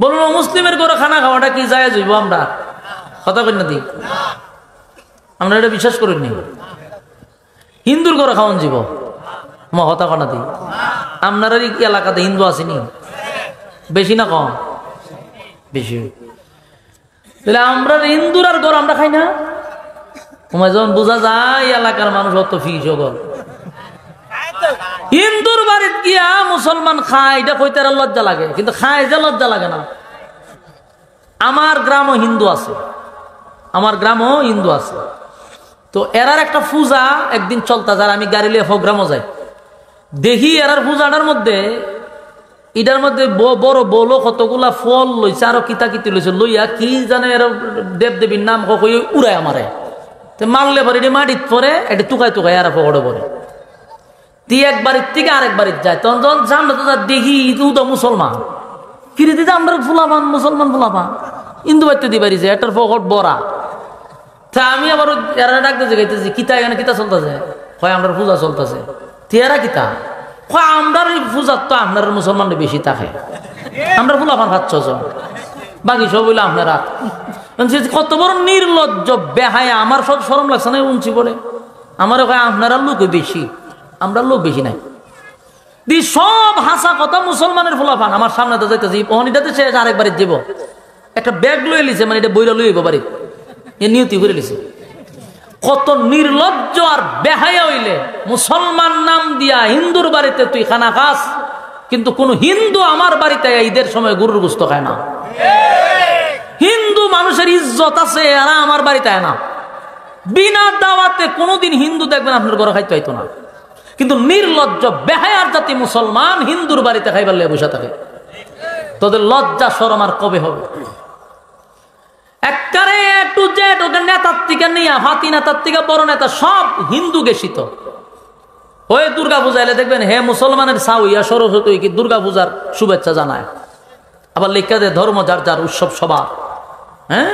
বলুন মুসলিমের ঘরে খানা খাওয়াটা কি জায়েজ হইব? আমরা কথা কই না দি, আমরা এটা বিশ্বাস করি নি। হিন্দুর ঘরে খাওয়ান যাব হতা কনা দি। আপনার এলাকাতে হিন্দু আসেনি বেশি না কম? বেশি। তাহলে আমরা হিন্দুর আর ঘর আমরা খাই না? তোমার যখন বোঝা যায় এলাকার মানুষ অত ফিস গল, হিন্দুর বাড়িতে গিয়া মুসলমান খায় এটা কইতে লজ্জা লাগে, কিন্তু খায় যে লজ্জা লাগে না। আমার গ্রামও হিন্দু আছে, আমার গ্রামও হিন্দু আছে। তো এরার একটা পূজা একদিন চলতা যার, আমি গাড়ি লিয়ে প্রোগ্রামও যাই, দেখি এরার পূজাটার মধ্যে এটার মধ্যে বড় বলো কতগুলা ফল লইছে, আরো কিতা কিতি লইছে, লইয়া কি জানে এরা দেব দেবীর নাম কই উড়ায় আমারে। তো মারলে পরে এটি মাটিত পরে এটা টুকাই টুকাই এরা পকড়ে পরে তুই এক বাড়ির থেকে আরেক বাড়ির যায়। তখন যখন সামনে তো দেখি তো মুসলমান ফিরে দিতে আমরা ফুলাবান মুসলমান ফুলাবান হিন্দু বাড়িতে দিয়ে বাড়িছে এটার পকট বড়া। তা আমি আবার এরা ডাকতে গাইতেছি কিতা এখানে কিতা চলতেছে, হয় আমরা পূজা চলতেছে। তেরা কিতা কয় আমরা পূজার তো আপনার মুসলমানরা বেশি থাকে, আমরা ফুলাবান 5-6 জন, বাকি সব হইলে আপনারা। কত বড় নির্লজ্জ বেহায়া, আমার সব শরম লাগছে না উঞ্চি বলে। আমার আপনারা লোক বেশি, আমরা লোক বেশি নাই দি সব হাসা কথা মুসলমানের ফুলাফান আমার সামনে তো যাইতেছি অনিটাতে সে আরেকবারে যাব একটা ব্যাগ লয়ে লিছে, মানে এটা বইরা লইব বাড়ি এ নিয়তি করে লিছে। কত নির্লজ্জ আর বেহায়া হইলে মুসলমান নাম দিয়া হিন্দুর বাড়িতে তুই খানা খাস, কিন্তু কোন হিন্দু আমার বাড়িতে ঈদের সময় গরুর গোশত খায় না। হিন্দু মানুষের ইজ্জত আছে, এরা আমার বাড়িতে আয় না। বিনা দাওয়াতে কোনোদিন হিন্দু দেখবেন আপনার ঘরে খাইতে হইতো না, কিন্তু নির্লজ্জ বেহায়ার জাতি মুসলমান হিন্দুর বাড়িতে খাইবার লেগে বসে থাকে। তোদের লজ্জা শরম আর কবে হবে? একটারে টু জেড ওদের নেতার থেকে নিয়ে হাতি নেতার থেকে বড় নেতা সব হিন্দু গেছিত। ওই দুর্গা পূজাইলে দেখবেন হে মুসলমানের সাউইয়া সরস্বতী কি দুর্গা পূজার শুভেচ্ছা জানায়, আবার লেখা দেয় ধর্ম যার যার উৎসব সবার। হ্যাঁ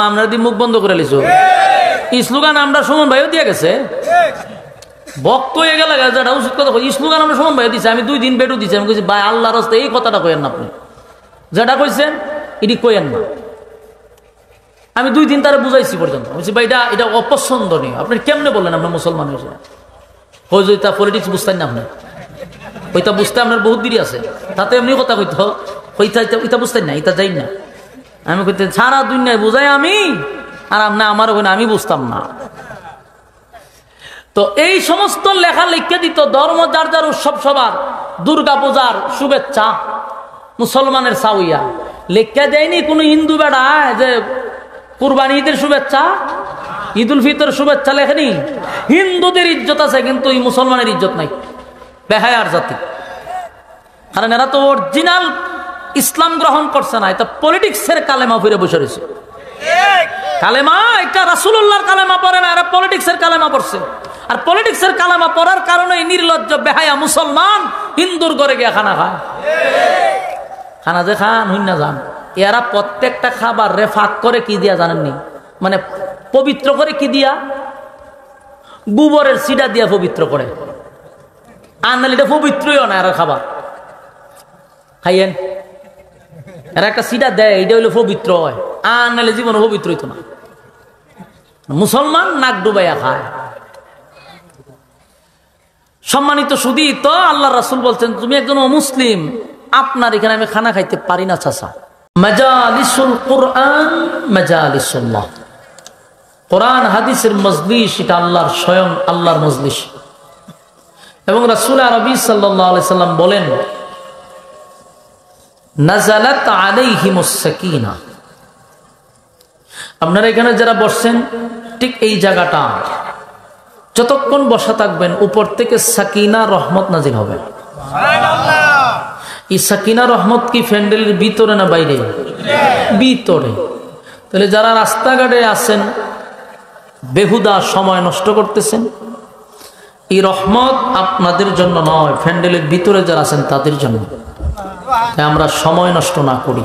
আমরা দিয়ে মুখ বন্ধ করে লিছু স্লোগান আমরা সুমন ভাইও দিয়ে গেছে, বক্ত হয়ে গেল যেটা উচিত কথা স্লোগান আমরা সুমন ভাইও দিচ্ছে। আমি 2 দিন বেটু দিচ্ছি, আমি কইছি ভাই আল্লাহর রাস্তায় এই কথাটা কইেন না, আপনি যেটা কইছেন এটি কইেন না। আমি 2 দিন তারা বুঝাইছি পর্যন্ত, বলছি ভাই এটা অপছন্দনীয়, আপনি কেমনে বললেন আপনার মুসলমান হয়েছে? ওইটা পলিটিক্স বুঝতেন না আপনি, ওইটা বুঝতে আপনার বহুত দেরি আছে, তাতে এমনি কথা কইতো ওইটা বুঝতেন না, এটা যাই না। আমি কইতে সারা দুনিয়ায় বুঝাই আমি, আর আপনি আমার ওখানে আমি বুঝতাম না। তো এই সমস্ত লেখা লিখে দিত ধর্ম যার যার উৎসব সবার, দুর্গা পূজার শুভেচ্ছা মুসলমানের সাউইয়া লিখে দেয়নি কোনো হিন্দু বেড়া যে কুরবানি ঈদের শুভেচ্ছা ঈদুল ফিতর শুভেচ্ছা লেখেনি। হিন্দুদের ইজ্জত আছে কিন্তু এই মুসলমানের ইজ্জত নাই, বেহায়ার জাতি। কারণ এরা তো অরিজিনাল ইসলাম গ্রহণ করছে না, এটা পলিটিক্সের কালেমা ফিরে বসে রয়েছে। কালেমা এটা রাসূলুল্লাহর কালেমা পড়ে না, এরা পলিটিক্সের কালেমা পড়ছে। আর পলিটিক্সের কালেমা পড়ার কারণে নির্লজ্জ বেহায়া মুসলমান হিন্দুর ঘরে গিয়ে খানা খায়। খানা যে খান হইন না যান, এরা প্রত্যেকটা খাবার রে ফাঁক করে কি দিয়া জানেননি, মানে পবিত্র করে কি দিয়া, গোবরের সিডা দিয়া পবিত্র করে। আর নাহলে এটা পবিত্রই না এরা খাবার খাইয়েন, এরা একটা সিডা দেয় এটা হইলে পবিত্র হয়, আর নাহলে জীবন পবিত্র হইতো না। মুসলমান নাক ডুবাইয়া খায়। সম্মানিত সুধী, তো আল্লাহ রাসূল বলছেন তুমি একজন অমুসলিম, আপনার এখানে আমি খানা খাইতে পারি না চাচা। মাজালিসুল কোরআন মাজালিসুল্লাহ, কোরআন হাদিসের মজলিস এটা আল্লাহর স্বয়ং আল্লাহর মজলিস। এবং রাসূল আরবি সাল্লাল্লাহু আলাইহি সাল্লাম বলেন নাযালাত আলাইহিমুস সাকিনা, আপনারা এখানে যারা বসছেন ঠিক এই জায়গাটা যতক্ষণ বসা থাকবেন উপর থেকে সাকিনা রহমত নাজিল হবে। এই সাকিনা রহমত কি প্যান্ডেলের ভিতরে না বাইরে? ভিতরে। তাহলে যারা রাস্তাঘাটে আছেন বেহুদা সময় নষ্ট করতেছেন, এই রহমত আপনাদের জন্য নয়, প্যান্ডেলের ভিতরে যারা আছেন তাদের জন্য। তাই আমরা সময় নষ্ট না করি,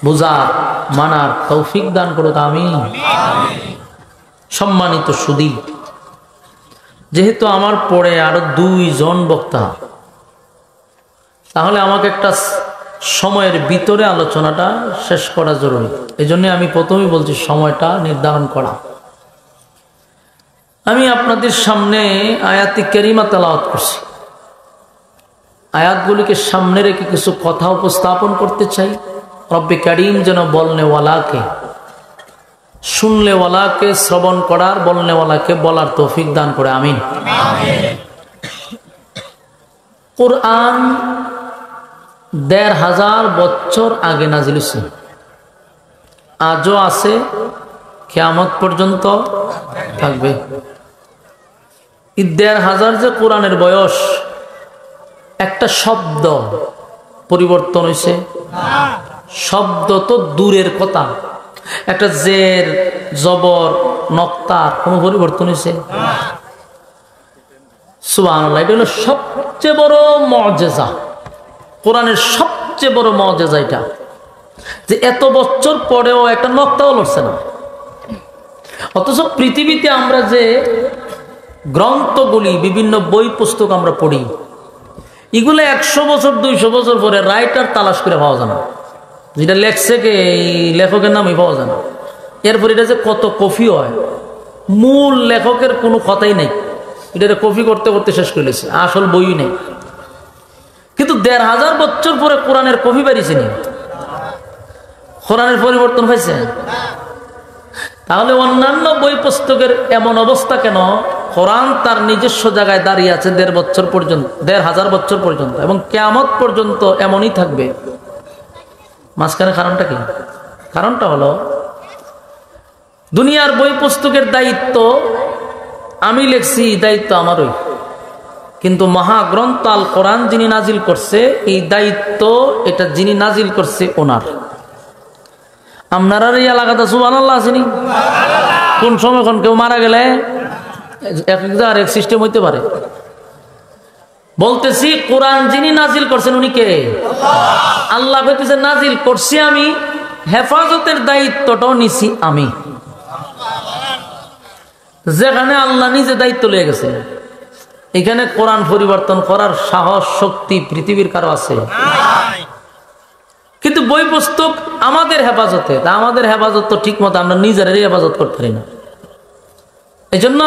বুঝার মানার তৌফিক দান করুক আমিন। সম্মানিত সুধী, যেহেতু আমার পরে আরো 2 জন বক্তা, তাহলে আমাকে একটা সময়ের ভিতরে আলোচনাটা শেষ করা জরুরি। এই জন্য আমি প্রথমেই বলছি সময়টা নির্ধারণ করা। আমি আপনাদের সামনে আয়াতি কারিমা তেলাওয়াত করছি। আয়াতগুলিকে সামনে রেখে কিছু কথা উপস্থাপন করতে চাই। রব্বে কারিম যেন বলনেওয়ালাকে, শুনলেওয়ালাকে শ্রবণ করার, বলনেওয়ালাকে বলার তৌফিক দান করে। আমিন। কুরআন ১৫০০ বছর আগে নাজিল হয়েছে, আজও আছে, কিয়ামত পর্যন্ত থাকবে। ১৫০০ যে কোরআনের বয়স, একটা শব্দ পরিবর্তন হয়েছে? শব্দ তো দূরের কথা, একটা জের জবর নক্তার কোনো পরিবর্তন হয়েছে? সুবহানাল্লাহ। এটা হলো সবচেয়ে বড় মুআজিজা, কোরআনের সবচেয়ে বড় মুআজিজা এটা, যে এত বছর পরেও একটা নক্তাও লড়ছে না। অথচ পৃথিবীতে আমরা যে গ্রন্থগুলি, বিভিন্ন বই পুস্তক আমরা পড়ি, এগুলো ১০০ বছর ২০০ বছর পরে রাইটার তালাশ করে পাওয়া যায় না, যেটা লেখছে কে এই লেখকের নামই পাওয়া যায় না। এরপর এটা যে কত কপি হয়, মূল লেখকের কোনো কথাই নেই, এটা কপি করতে করতে শেষ করে লেছে, আসল বই নেই। কিন্তু ১৫০০ বছর পরে কোরআনের কপি বেরিয়েছে নি? কোরআনের পরিবর্তন হয়েছে? তাহলে অন্যান্য বই পুস্তকের এমন অবস্থা কেন? কোরআন তার নিজস্ব জায়গায় দাঁড়িয়ে আছে ১৫০০ বছর পর্যন্ত, ১৫০০ বছর পর্যন্ত, এবং কিয়ামত পর্যন্ত এমনই থাকবে। মাঝখানে কারণটা কি? কারণটা হলো, দুনিয়ার বই পুস্তকের দায়িত্ব আমি লিখছি, দায়িত্ব আমারই, কিন্তু মহাগ্রন্থ আল কোরআন যিনি নাজিল করছে, এই দায়িত্ব এটা যিনি নাজিল করছে ওনার। আপনারা এই এলাকাতে সুবহানাল্লাহ আসেনি? কোন সময় কোন কেউ মারা গেলে এক সিস্টেম হইতে পারে। বলতেছি, কোরআন যিনি নাজিল করছেন উনি কে? আল্লাহ কইতেছে নাজিল করছি আমি, হেফাজতের দায়িত্বটাও নিছি আমি। যেখানে আল্লাহ নিজে দায়িত্ব লিয়ে গেছে, এখানে কোরআন পরিবর্তন করার সাহস শক্তি পৃথিবীর কারো আছে? কিন্তু বই পুস্তক আমাদের হেফাজতে, তা আমাদের হেফাজত তো ঠিক মতো আমরা নিজেরাই হেফাজত করতে পারি না। এই জন্য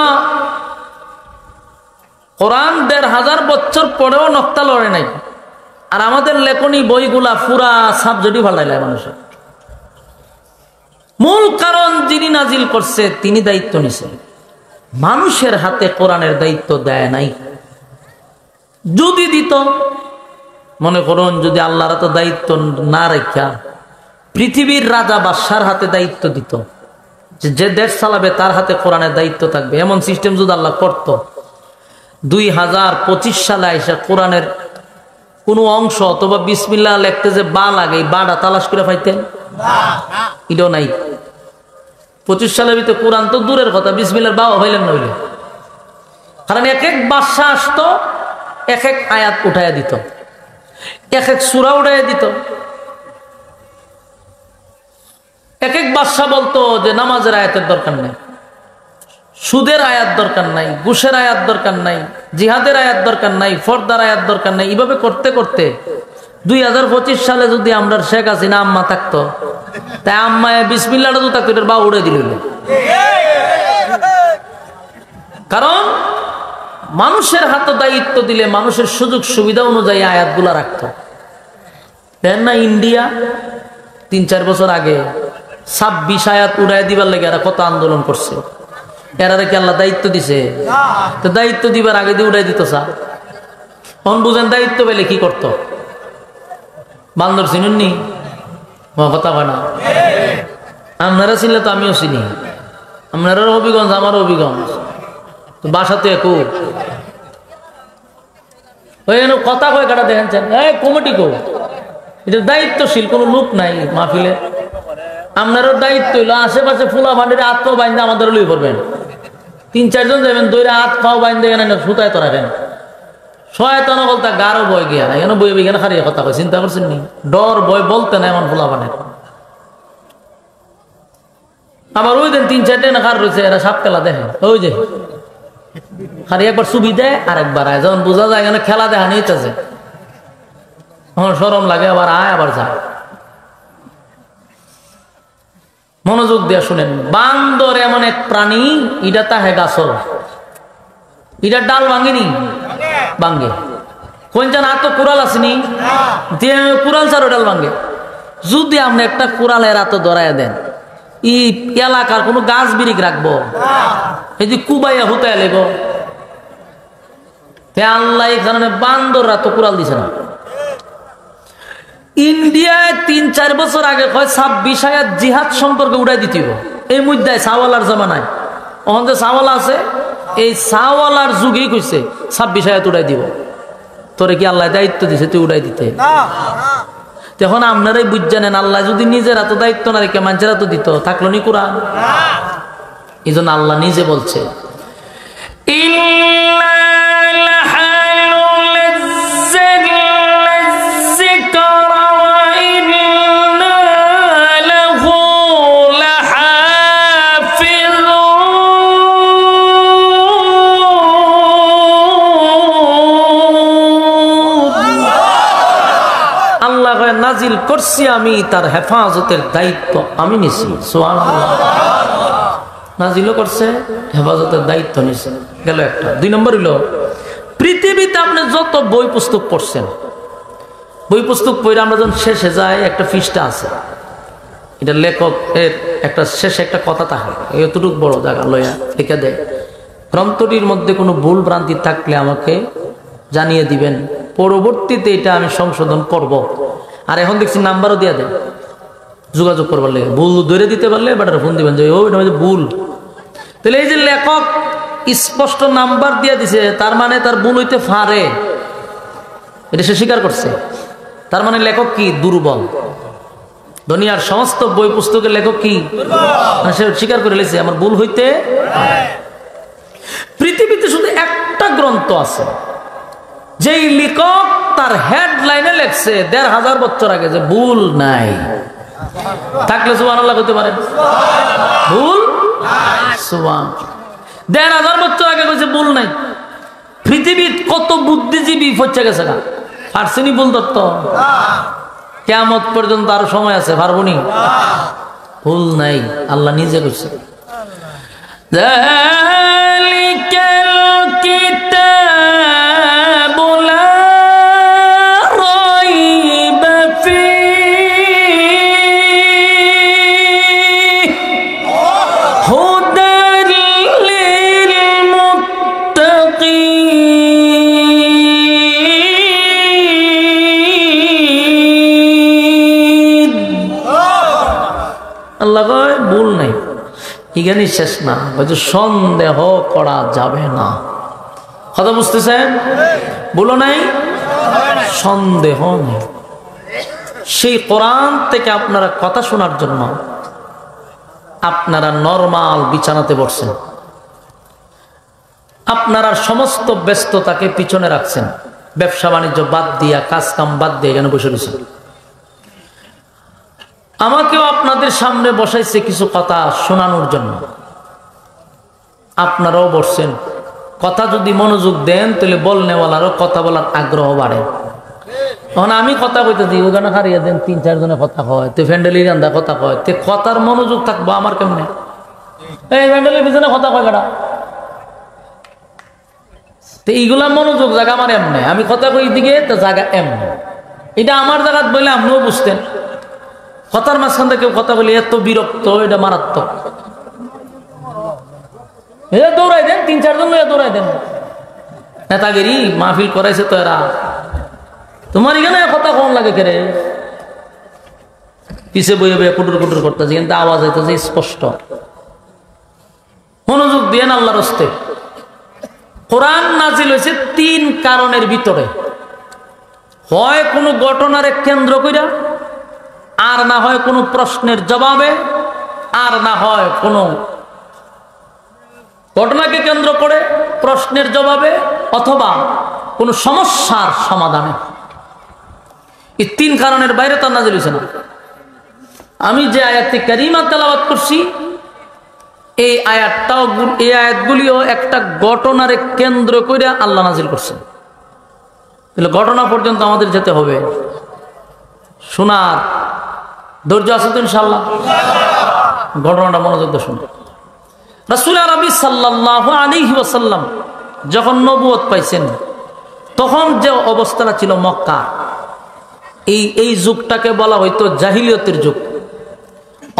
কোরআন ১৫০০ বছর পরেও নক্তা লড়ে নাই। আর আমাদের লেখনী বইগুলা পুরা সাবজেক্টই ভালাইলায় মানুষের। মূল কারণ, যিনি নাজিল করছে তিনি দায়িত্ব নিছেন, মানুষের হাতে কোরআনের দায়িত্ব দেয় নাই। যদি দিত, মনে করুন যদি আল্লাহর তো দায়িত্ব না রেখা পৃথিবীর রাজা বাদশার হাতে দায়িত্ব দিত, যে দেশ চালাবে তার হাতে কোরআনের দায়িত্ব থাকবে, এমন সিস্টেম যদি আল্লাহ করত, 2025 সালে আইসা কোরআনের কোন অংশ অথবা বিসমিল্লাহ লিখতে যে বা লাগে, এই বাটা তালাশ করে পাইতেন? এটাও নাই। 25 সালের ভিতরে কোরআন তো দূরের কথা, বিসমিল্লাহর বাও হইলেন নইলে। কারণ এক এক বাদশা আসতো, এক এক আয়াত উঠাইয়া দিত, এক এক সূরা উঠাইয়া দিত। এক এক বাদশা বলতো যে নামাজের আয়াতের দরকার নাই, সুদের আয়াত দরকার নাই, ঘুষের আয়াত দরকার নাই, জিহাদের আয়াত দরকার নাই, ফর্দার আয়াত দরকার নাই। এইভাবে করতে করতে 2025 সালে যদি আমরা শেখ হাসিনা আম্মা থাকতো, তাই আম্মা বিসমিল্লাহটা তো থাকতো, এটার বা উড়ে দিল। কারণ মানুষের হাতে দায়িত্ব দিলে মানুষের সুযোগ সুবিধা অনুযায়ী আয়াতগুলা রাখতো। দেন না, ইন্ডিয়া 3-4 বছর আগে 26 আয়াত উড়াই দিবার লাগে এরা কত আন্দোলন করছে। এরা কি আল্লাহ দায়িত্ব দিছে? তো দায়িত্ব দিবার আগে দিয়ে উড়াই দিত। অন বুঝেন দায়িত্ব পেলে কি করত? বান্দর চিনুননি? কথা হয় না? আপনারা চিনলে তো আমিও চিনি, আপনারা হবিগঞ্জ, আমারও হবিগঞ্জ, তো বাসা তো একু। ওই কথা কয় কাটা দেখেন, কমিটি কো, এটা দায়িত্বশীল কোনো লোক নাই মাহফিলে। আপনারও দায়িত্ব হইলো আশেপাশে ফুলা ভান্ডারে আত্ম বাইন্দে আমাদের লই করবেন। 3-4 জন যাবেন, দইরা হাত পাও বাইন্দে এখানে সুতায় তো রাখেন। শয়তান বলতে গারো বয় গিয়া এখানে বই এখানে খারিয়ে কথা কয়, চিন্তা করছেন নি? ডর ভয় বলতে না এমন ফুলা ভান্ডার। আমার ওই দিন 3-4 না খার রয়েছে, এরা সাপ খেলা দেখে, ওই যে খালি একবার সুবি দেয় আর একবার আয়, যখন বোঝা যায় এখানে খেলা দেখা নিতেছে। শরম লাগে, আবার আয় আবার যায়। মনোযোগ দিয়ে শুনেন, বান্দর এমন এক প্রাণী, এটা তাহে গাছল, এটা ডাল ভাঙেনি, ভাঙ্গে। কোন জান আর তো কুড়াল আসেনি, কুড়াল ছাড়ো ডাল ভাঙ্গে। যদি আপনি একটা কুড়ালের এত ধরাইয়া দেন, ই এলাকার কোন গাছ বিরিক রাখবো, এই যে কুবাইয়া হুতায় লেব। আল্লাহ এই কারণে বান্দররা তো কুড়াল দিছে না। ইন্ডিয়ায় ৩-৪ বছর আগে কয় ২৬ আয়াত জিহাদ সম্পর্কে উড়াই দিতে হবে। এই মুদ্দায় সাওয়ালার জমানায়, ওখান যে সাওয়ালা আছে, এই সাওয়ালার যুগেই কইছে ২৬ আয়াত উড়াই দিব। তোরে কি আল্লাহ দায়িত্ব দিছে তুই উড়াই দিতে? তখন আপনারাই বুঝ জানেন, আল্লাহ যদি নিজের এত দায়িত্ব না রেখে মানুষের এত দিত, থাকলো নি কোরআন? এই জন্য আল্লাহ নিজে বলছে, নাজিল করছি আমি, তার হেফাজতের দায়িত্ব আমি নিছি। সুবহানাল্লাহ। নাজিলও করছে, হেফাজতের দায়িত্ব নিছে। গেল একটা। ২ নম্বর হইল, পৃথিবীতে আপনি যত বই পুস্তক পড়ছেন, বই পুস্তক পড়ে আমরা যখন শেষে যাই, একটা পৃষ্ঠা আছে, এটা লেখক এর একটা শেষে একটা কথা থাকে, এতটুকু বড় জায়গা লইয়া লিখে দেয়, গ্রন্থটির মধ্যে কোনো ভুল ভ্রান্তি থাকলে আমাকে জানিয়ে দিবেন, পরবর্তীতে এটা আমি সংশোধন করব। আর এখন দেখছি নাম্বারও দিয়ে দেন, যোগাযোগ করবার লেগে। ভুল ধরে দিতে পারলে বাটার ফোন দিবেন যে ও এটা ভুল। তাহলে এই যে লেখক স্পষ্ট নাম্বার দিয়ে দিছে, তার মানে তার ভুল হইতে পারে, এটা সে স্বীকার করছে। তার মানে লেখক কি? দুর্বল। দুনিয়ার সমস্ত বই পুস্তকের লেখক কি? সে স্বীকার করে লেছে আমার ভুল হইতে। পৃথিবীতে শুধু একটা গ্রন্থ আছে যেই লেখক তার হেডলাইনে লেখছে ১৫০০ বছর আগে যে ভুল নাই। থাকলে সুবহানাল্লাহ কইতে পারেন? ভুল সুবহান। ১৫০০ বছর আগে কইছে ভুল নাই। পৃথিবীর কত বুদ্ধিজীবী ফচ্ছে গেছে না, পারছেনি ভুল তত্ত্ব? কিয়ামত পর্যন্ত আরো সময় আছে, পারবনি? ভুল নাই, আল্লাহ নিজে কইছে। আল্লাহ কয় ভুল নাই, এখানেই শেষ না, সন্দেহ করা যাবে না। কথা বুঝতেছেন? ভুলও নাই, সন্দেহ নেই। সেই কোরআন থেকে আপনারা কথা শোনার জন্য আপনারা নরমাল বিছানাতে বসছেন, আপনারা সমস্ত ব্যস্ততাকে পিছনে রাখছেন, ব্যবসা বাণিজ্য বাদ দিয়া, কাজ কাম বাদ দিয়ে এখানে বসে রয়েছেন। আমাকেও আপনাদের সামনে বসাইছে কিছু কথা শোনানোর জন্য, আপনারাও বসছেন। কথা যদি মনোযোগ দেন তাহলে বলনেওয়ালারও কথা বলার আগ্রহ বাড়ে। তখন আমি কথা কইতে দিই, ওখানে হারিয়ে দেন ৩-৪ জনে কথা কয়, তে ফ্যান্ডেলি গান্ধা কথা কয়, তে কথার মনোযোগ থাকবো আমার কেমনে? এই ফ্যান্ডেলের পিছনে কথা কয় কাটা, তো এইগুলা মনোযোগ জায়গা আমার এমনি, আমি কথা কই দিকে তো জায়গা এমনি। এটা আমার জায়গা বললে আপনিও বুঝতেন। কথার মাঝখান থেকে কেউ কথা বলে এত বিরক্ত, এটা মারাত্মক। দৌড়াই দেন, ৩-৪ জন দৌড়াই দেন। নেতাগিরি মাহফিল করাইছে তো এরা, তোমার এখানে কথা কম লাগে কেরে? পিছে বইয়ে বইয়ে কুটুর কুটুর করতেছে, কিন্তু আওয়াজ হইতেছে স্পষ্ট। মনোযোগ দিয়ে আল্লাহর হস্তে। কোরআন নাজিল হয়েছে ৩ কারণের ভিতরে, হয় কোনো ঘটনারে কেন্দ্র কইরা, আর না হয় কোনো প্রশ্নের জবাবে, আর না হয় কোনো ঘটনাকে কেন্দ্র করে প্রশ্নের জবাবে, অথবা কোনো সমস্যার সমাধানে। এই ৩ কারণের বাইরে তার নাজিল হয়েছে না। আমি যে আয়াতটি কারিমা তেলাওয়াত করছি, এই আয়াতগুলিও একটা ঘটনারে কেন্দ্র করে আল্লাহ নাজিল করছেন। তাহলে ঘটনা পর্যন্ত আমাদের যেতে হবে। শোনার ধৈর্য আছে তো ইনশাআল্লাহ? ঘটনাটা মনোযোগ দিয়ে শুনুন। রাসূল আরবি সাল্লাল্লাহু আলাইহি ওয়াসাল্লাম যখন নবুয়ত পাইছেন, তখন যে অবস্থাটা ছিল মক্কা, এই যুগটাকে বলা হইতো জাহিলিয়তের যুগ,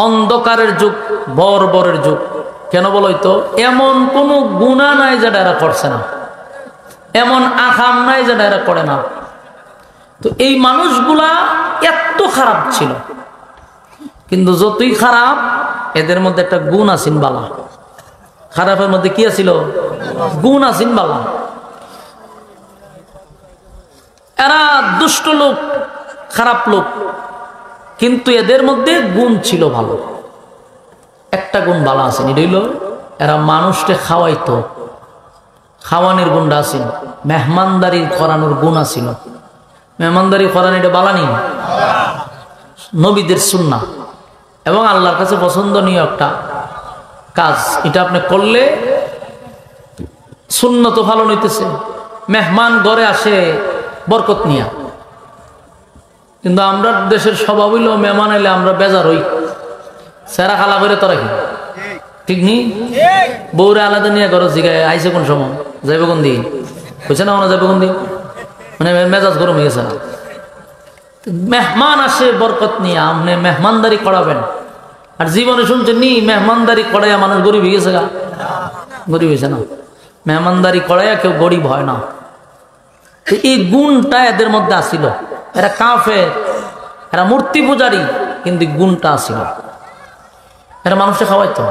অন্ধকারের যুগ, বর্বরের যুগ। কেন বলা হইতো? এমন কোন গুনাহ নাই যেটা এরা করছে না, এমন আকাম নাই যেটা এরা করে না। তো এই মানুষগুলা এত খারাপ ছিল, কিন্তু যতই খারাপ এদের মধ্যে একটা গুণ আসিন বালা। খারাপের মধ্যে কি আছিল? গুণ আসিন বালা। এরা দুষ্ট লোক, খারাপ লোক, কিন্তু এদের মধ্যে গুণ ছিল ভালো। একটা গুণ ভালো আসেনি, রইল এরা মানুষকে খাওয়াইতো, খাওয়ানোর গুণটা আসিল। মেহমানদারি করানোর গুণ আসিল। মেহমানদারি করানো এটা বালা নেই, নবীদের সুন্নাহ এবং আল্লাহর কাছে পছন্দনীয় একটা কাজ। এটা আপনি করলে সুন্নত ভালো হইতেছে। মেহমান ঘরে আসে বরকত নিয়া, কিন্তু আমরা দেশের স্বভাব হইল মেহমান এলে আমরা বেজার হই, সেরা খালা করে তো রাখি, ঠিক নেই? বউরে আলাদা নিয়ে ঘর জিগায় আইসে কোন সময়, যাইবে কোন দিন, বুঝছে না? ওনা যাইবে কোন দিন, মানে মেজাজ গরম হয়ে গেছে। মেহমান আসে বরকত নিয়ে, আপনি মেহমানদারি করাবেন। আর জীবনে শুনছেন নি মেহমানদারি করাইয়া মানুষ গরিব হয়ে গেছে? গরিব হয়েছে না? মেহমানদারি করাইয়া কেউ গরিব হয় না। এই গুণটা এদের মধ্যে আসিল। এরা কাফের, এরা মূর্তি পূজারী, কিন্তু গুণটা আসিল। এরা মানুষকে খাওয়াইতো।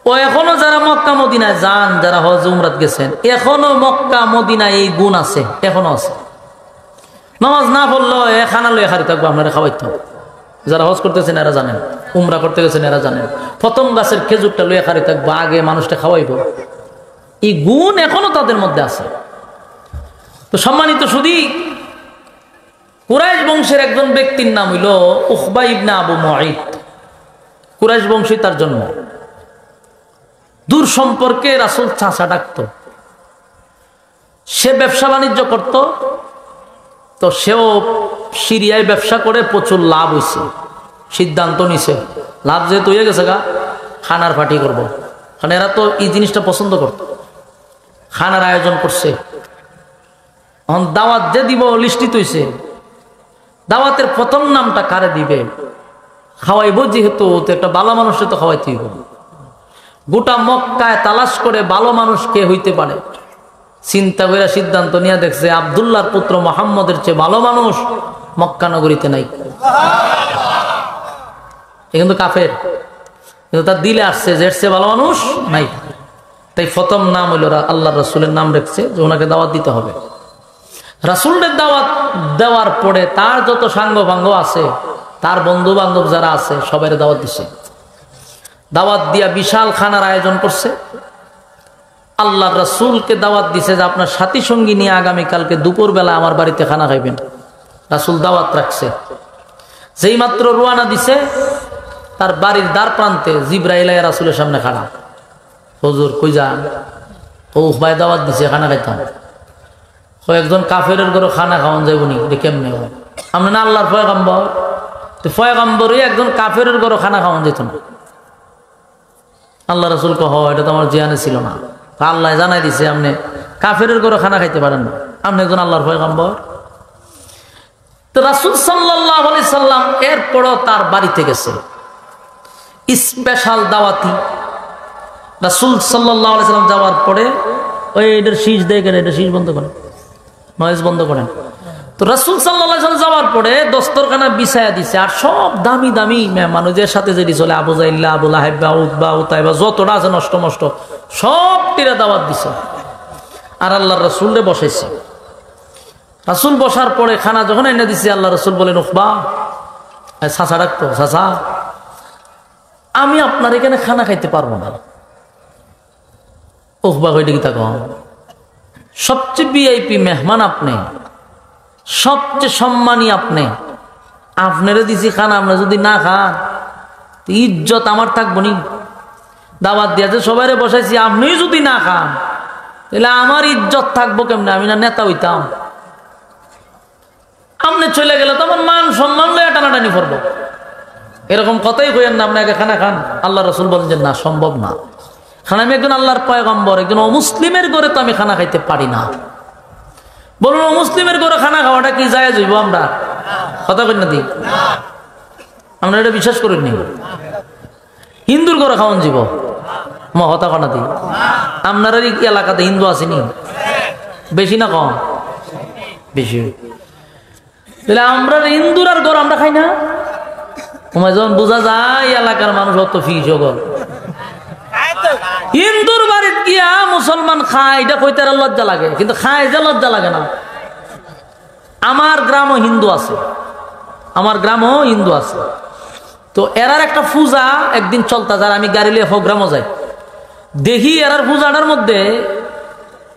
ও এখনো যারা মক্কা মদিনায় যান, যারা হজ উমরাত গেছেন, এখনো মক্কা মদিনায় এই গুণ আছে, এখনো আছে। নামাজ না পড়লো খানা লয়ে খারি থাকবো, আপনারা খাওয়াইতো। যারা হজ করতেছেন এরা জানেন, উমরা করতে গেছেন এরা জানেন, প্রথম গাছের খেজুরটা লয়ে খারি থাকবো, আগে মানুষটা খাওয়াইবো। এই গুণ এখনো তাদের মধ্যে আছে। তো সম্মানিত শুধু কুরাইশ বংশের একজন ব্যক্তির নাম হইল উকবা ইবনে আবু মুআইত। কুরাইশ বংশী তার জন্ম। দূর সম্পর্কে রাসূল চাচা ডাকত। সে ব্যবসা বাণিজ্য করত, তো সেও সিরিয়ায় ব্যবসা করে প্রচুর লাভ হয়েছে। সিদ্ধান্ত নিছে লাভ যেহেতু হয়ে গেছে গা, খানার পার্টি করবো। কারণ এরা তো এই জিনিসটা পছন্দ করত। খানার আয়োজন করছে। এখন দাওয়াত যে দিব লিস্টিত হইছে, দাওয়াতের প্রথম নামটা কারে দিবে, খাওয়াইব যেহেতু, একটা ভালো মানুষকে তো খাওয়াইতে হইব। গোটা মক্কায় তালাশ করে ভালো মানুষ কে হইতে পারে চিন্তা করে সিদ্ধান্ত নিয়ে দেখছে আব্দুল্লাহর পুত্র মুহাম্মদের চেয়ে ভালো মানুষ মক্কা নগরীতে নাই। এ কিন্তু কাফের, কিন্তু তার দিলে আসছে যে এর চেয়ে ভালো মানুষ নাই। তাই প্রথম নাম হইল আল্লাহ রাসূলের নাম রেখেছে যে ওনাকে দাওয়াত দিতে হবে। রাসূলের দাওয়াত দেওয়ার পরে তার যত সাঙ্গ ভাঙ্গ আছে, তার বন্ধু বান্ধব যারা আছে, সবাই দাওয়াত দিছে। দাওয়াত দিয়া বিশাল খানার আয়োজন করছে। আল্লাহ রাসূলকে দাওয়াত দিছে যে আপনার সাথী সঙ্গী নিয়ে আগামীকালকে দুপুরবেলা আমার বাড়িতে খানা খাইবেন। রাসূল দাওয়াত রাখছে। যেই মাত্র রওনা দিছে, তার বাড়ির দ্বার প্রান্তে জিবরাইল আয়া রাসূলের সামনে খাড়া। হুজুর কই যান? ও ভাই দাওয়াত দিছে, খানা খাইতাম। কয়েকজন কাফেরের ঘরে খানা খাওয়ান যাইব নি? কেমনে আমরা না আল্লাহর পয়গম্বর? তো পয়গম্বরই একজন কাফেরের ঘরে খানা খাওয়ান যেত না। আল্লাহ রাসূল কহ এটা তো আমার জিয়ানে ছিল না। আল্লাহ জানাই দিছে আপনি কাফেরের ঘরে খানা খাইতে পারেন না, আপনি একজন আল্লাহর পয়গম্বর। তো রাসূল সাল্লাল্লাহু আলাইহি সাল্লাম এরপরও তার বাড়িতে গেছে স্পেশাল দাওয়াতি। রাসূল সাল্লাল্লাহু আলাইহি সাল্লাম যাওয়ার পরে ওই এটার শীষ দেখেন, এটা শীষ বন্ধ করেন, নয়েজ বন্ধ করেন। তো রাসূল সাল্লাল্লাহু আলাইহি সাল্লাম যাওয়ার পরে দস্তরখানা বিছায়া দিছে। আর সব দামি দামি মানুষের সাথে যেটি চলে, আবু জাইল, আবু লাহাব, উতবা, উতাইবা, যতটা আছে নষ্ট মষ্ট, সব তীরে দাওয়াত দিছে। আর আল্লাহর রাসূলরে বসাইছে। রাসূল বসার পরে খানা যখন এনে দিছে, আল্লাহ রাসূল বলেন উকবা, চাচা ডাকতো, চাচা আমি আপনার এখানে খানা খাইতে পারবো না। উকবা কইটা কি থাকো, সবচেয়ে ভিআইপি মেহমান আপনি, সবচেয়ে সম্মানী আপনি, আপনারে দিছি খানা, আপনি যদি না খান ইজ্জত আমার থাকবো নি? দাওয়াত দিয়েছে সবাইরে বসাইছি, আপনি যদি না খান তাহলে আমার ইজ্জত থাকবো কেমনে? আমি না নেতা হইতাম? আপনি চলে গেলে তো আমার মান সম্মান লয়ে টানাটানি করবো। এরকম কথাই কইেন না, আপনি আগে খানা খান। আল্লাহ রসুল বলেন যে না, সম্ভব না। কারণ আমি একজন আল্লাহর পয়গম্বর, একজন অমুসলিমের ঘরে তো আমি খানা খাইতে পারি না। বলুন অমুসলিমের ঘরে খানা খাওয়াটা কি জায়েজ হইব? আমরা কথা কই না দি, আমরা এটা বিশ্বাস করিনি। হিন্দুর ঘরে খাওয়ান যাব কথা কনা দি। আপনার এলাকাতে হিন্দু আসেনি বেশি না কম? বেশি। তাহলে আমরা হিন্দুর আর ঘর আমরা খাই না? তোমায় যখন বোঝা যায় এলাকার মানুষ অত ফিস গল, হিন্দুর বাড়িত গিয়া মুসলমান খায়, এটা কইতে লজ্জা লাগে, কিন্তু খায় যে লজ্জা লাগে না। আমার গ্রামও হিন্দু আছে, আমার গ্রামও হিন্দু আছে। তো এরার একটা পূজা একদিন চলতা যার, আমি গাড়ি লিয়ে প্রোগ্রামও যাই, দেখি এরার পূজাটার মধ্যে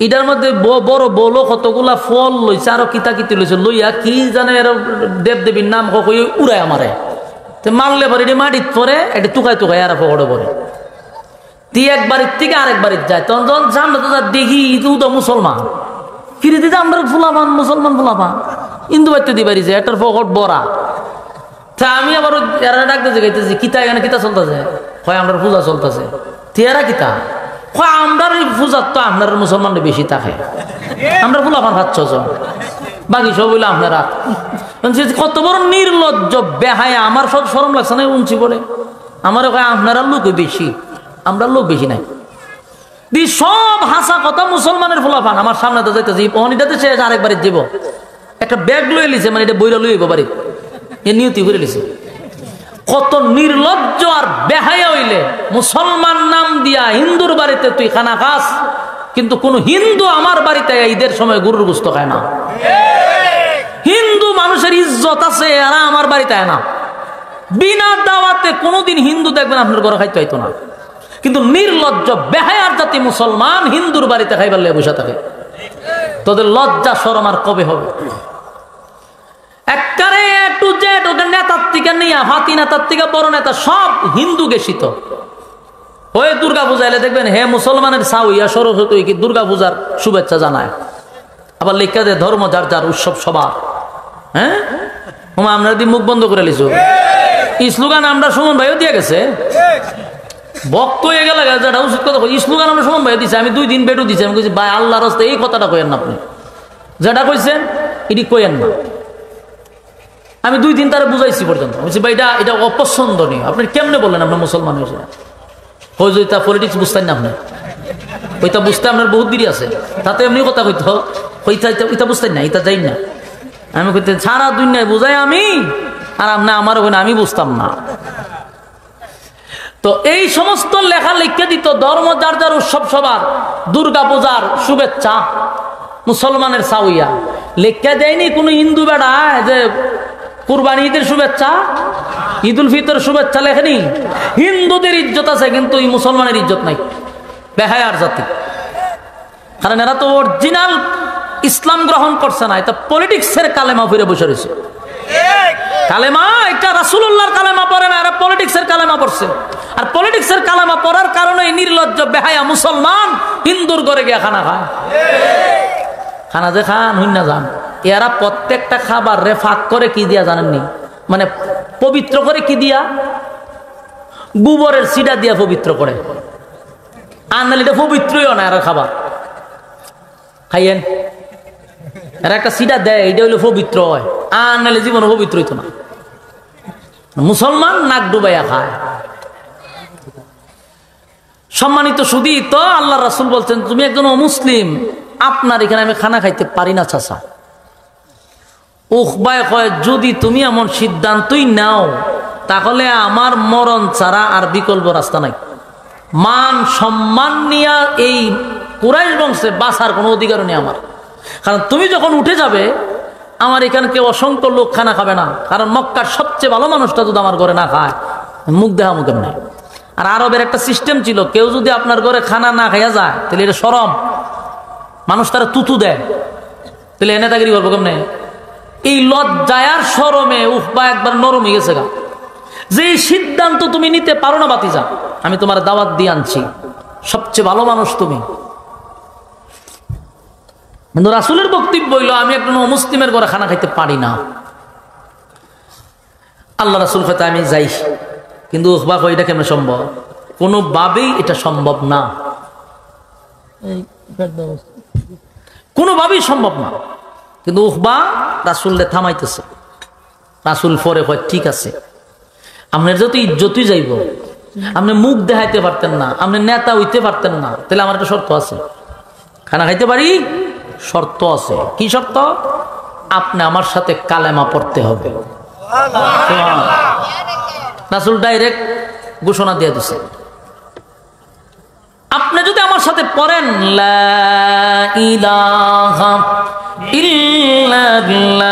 এটার মধ্যে বড় বলো কতগুলা ফল লইছে, আরো কিতা কিতি লইছে, লইয়া কি জানে এর দেব দেবীর নাম কই উড়ায় আমারে। মারলে পরে এটি মাটিত পরে এটি টুকাই টুকাই আর পকড়ে পরে তুই এক বাড়ির থেকে আরেক বাড়ির যায়। তখন যখন সামনে তো দেখি তো মুসলমান ফিরে দিতে আমরা ফুলাবান মুসলমান ফুলাবান হিন্দু বাড়িতে দিয়ে বাড়ি যায়, এটার পকট বড়া। তা আমি আবার এরা ডাকতেছি গাইতেছি, কিতা এখানে কিতা চলতেছে? হয় আমরা পূজা চলতেছে। তেরা কিতা হয় আমরা পূজার তো আপনার মুসলমানরা বেশি থাকে, আমরা ফুলাবান 5-6 জন, বাকি সব হইলো আপনারা। কত বড় নির্লজ্জ বেহায়া! আমার সব শরম লাগছে না উঞ্চি বলে। আমার আপনারা লোক বেশি, আমরা লোক বেশি নাই। সব হাসা কথা মুসলমানের ফুলাফান আমার সামনে তো যাইতেছি, অনিটাতে সে আরেকবারে যাব, একটা ব্যাগ লয়ে লিছে, মানে এটা বইরা লইব বাড়ি, এ নিয়তি করে লিছে। কত নির্লজ্জ আর বেহায়া হইলে মুসলমান নাম দিয়া হিন্দুর বাড়িতে তুই খানা খাস, কিন্তু কোন হিন্দু আমার বাড়িতে ঈদের সময় গরুর গোশত খায় না। হিন্দু মানুষের ইজ্জত আছে, আর আমার বাড়িতে আয় না। বিনা দাওয়াতে কোনোদিন হিন্দু দেখবেন আপনার ঘরে খাইতে হইতো না, কিন্তু নির্লজ্জ বেহায়ার জাতি মুসলমান হিন্দুর বাড়িতে খাইবার লেগে বসে থাকে। তোদের লজ্জা শরম আর কবে হবে? একবারে এ টু জেড ওদের নেতার থেকে নিয়ে হাতি নেতার থেকে বড় নেতা সব হিন্দু গেছিত। ওই দুর্গা পূজা এলে দেখবেন হে মুসলমানের সাউইয়া সরস্বতী কি দুর্গা পূজার শুভেচ্ছা জানায়, আবার লিখা দেয় ধর্ম যার যার উৎসব সবার। হ্যাঁ আমরা দি মুখ বন্ধ করে লিছু, স্লোগান আমরা সুমন ভাইও দিয়ে গেছে, বক্ত হয়ে গেল যেটা উচিত কথা। স্লোগান আমরা সুমন ভাইও দিছে, আমি 2 দিন বেটু দিছি। আমি কইছি ভাই আল্লাহর রাস্তায় এই কথাটা কইেন না, আপনি যেটা কইছেন এটি কইেন না। আমি 2 দিন তারা বুঝাইছি পর্যন্ত, বলছি ভাই এটা অপছন্দনীয়। আপনি কেমনে বললেন আপনার মুসলমান হয়েছে? হইতা পলিটিক্স বুঝতেন না আপনি, ওইটা বুঝতে আপনার বহুত দেরি আছে, তাতে এমনি কথা কইতো ওইটা বুঝতেন না, এটা যাই না। আমি কইতে সারা দুনিয়ায় বুঝাই আমি, আর আপনি আমার ওখানে আমি বুঝতাম না। তো এই সমস্ত লেখা লিখে দিত ধর্ম যার যার উৎসব সবার, দুর্গা পূজার শুভেচ্ছা মুসলমানের সাউইয়া লিখে দেয়নি কোনো হিন্দু বেড়া যে কুরবানি ঈদের শুভেচ্ছা, ঈদ উল ফিতর শুভেচ্ছা লেখেনি। হিন্দুদের ইজ্জত আছে, কিন্তু এই মুসলমানের ইজ্জত নাই। বেহায়ার জাতি, কারণ এরা তো অরিজিনাল ইসলাম গ্রহণ করছে না, এটা পলিটিক্সের কালেমা ফিরে বসে রয়েছে। কালেমা একটা রাসূলুল্লাহর কালেমা পড়ে না, এরা পলিটিক্সের কালেমা পড়ছে। আর পলিটিক্সের কালেমা পড়ার কারণে নির্লজ্জ বেহায়া মুসলমান হিন্দুর ঘরে গিয়া খানা খায়। খানা যে খান হইন না যান, এরা প্রত্যেকটা খাবার রেফাক করে কি দিয়া জানেননি? মানে পবিত্র করে কি দিয়া? গোবরের সিডা দিয়া পবিত্র করে। আর নাহলে এটা পবিত্রই না এরা খাবার খাইয়েন। এরা একটা সিডা দেয়, এটা হইলে পবিত্র হয়, আর নাহলে জীবনে পবিত্র হইতো না। মুসলমান নাক ডুবাইয়া খায়। সম্মানিত সুধী, তো আল্লাহ রাসূল বলছেন তুমি একজন অমুসলিম, আপনার এখানে আমি খানা খাইতে পারি না চাচা। উখবায় কয় যদি তুমি এমন সিদ্ধান্তই নাও, তাহলে আমার মরণ ছাড়া আর বিকল্প রাস্তা নাই। মান সম্মান নিয়ে এই কুরাইশ বংশে বাঁচার কোনো অধিকারও নেই আমার। কারণ তুমি যখন উঠে যাবে, আমার এখানে কেউ অসংখ্য লোক খানা খাবে না। কারণ মক্কার সবচেয়ে ভালো মানুষটা যদি আমার ঘরে না খায়, মুখ দেখা মুখে নেই। আর আরবের একটা সিস্টেম ছিল, কেউ যদি আপনার ঘরে খানা না খাইয়া যায়, তাহলে এটা শরম, মানুষ তারা তুতু দেয়, তাহলে এনে তাগিরি করবো কেমনে? এই লজ্জায়ার শরমে উখবা একবার নরম হয়ে গেছে গা, যে সিদ্ধান্ত তুমি নিতে পারো না বাতিজা, আমি তোমার দাওয়াত দিয়ে আনছি, সবচেয়ে ভালো মানুষ তুমি, কিন্তু রাসূলের বক্তব্য হইল আমি একজন অমুসলিমের ঘরে খানা খাইতে পারি না। আল্লাহ রাসূল কইতে আমি যাই, কিন্তু উকবা কই এটা কেমন সম্ভব? কোনোভাবেই এটা সম্ভব না, কোনোভাবেই সম্ভব না। কিন্তু উকবা রাসূলকে থামাইতেছে। রাসূল পরে কয় ঠিক আছে, আপনার যত ইজ্জতই যাইব, আপনি মুখ দেখাইতে পারতেন না, আপনি নেতা হইতে পারতেন না, তাহলে আমার একটা শর্ত আছে, খানা খাইতে পারি, শর্ত আছে। কি শর্ত? আপনি আমার সাথে কালেমা পড়তে হবে। রাসূল ডাইরেক্ট ঘোষণা দিয়ে দিছে, আপনি যদি আমার সাথে পড়েন লা ইলাহা ইল্লাল্লাহু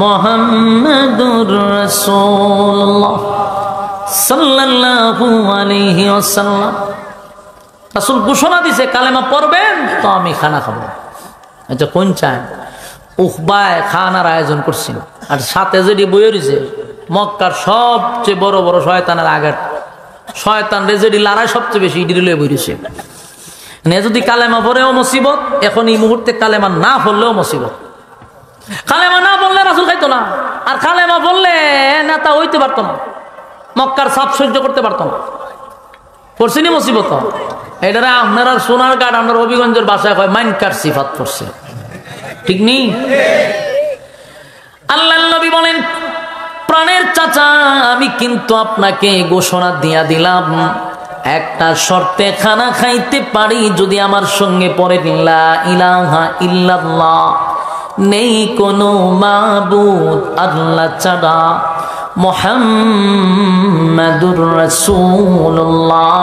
মুহাম্মাদুর রাসূলুল্লাহ সাল্লাল্লাহু আলাইহি ওয়াসাল্লাম, রাসূল ঘোষণা দিছে কালেমা পড়বেন তো আমি খানা খাবো। আচ্ছা কোন চায়? উকবায় খানার আয়োজন করছেন, আর সাথে যেটি বইয়ে রয়েছে মক্কার সবচেয়ে বড় বড় শয়তানের আগের শয়তান রেজেডি লড়াই সবচেয়ে বেশি ইডি লয়ে বইছে। যদি কালেমা পড়েও মুসিবত, এখন এই মুহূর্তে কালেমা না পড়লেও মুসিবত। কালেমা না বললে রাসূল খাইতো না, আর কালেমা বললে নেতা হইতে পারতো না, মক্কার চাপ সহ্য করতে পারতো না। পড়ছিনি মুসিবত। এটারে আপনারা সোনার কাঠ, আপনার হবিগঞ্জের বাসায় হয় মাইনকার সিফাত পড়ছে, ঠিক নেই? আল্লাহর নবী বলেন, প্রাণের চাচা আমি কিন্তু আপনাকে ঘোষণা দিয়া দিলাম, একটা শর্তে খানা খাইতে পারি যদি আমার সঙ্গে পড়ে লা ইলাহা ইল্লাল্লাহ, নেই কোনো মাবুদ আল্লাহ ছাড়া, মুহাম্মাদুর রাসূলুল্লাহ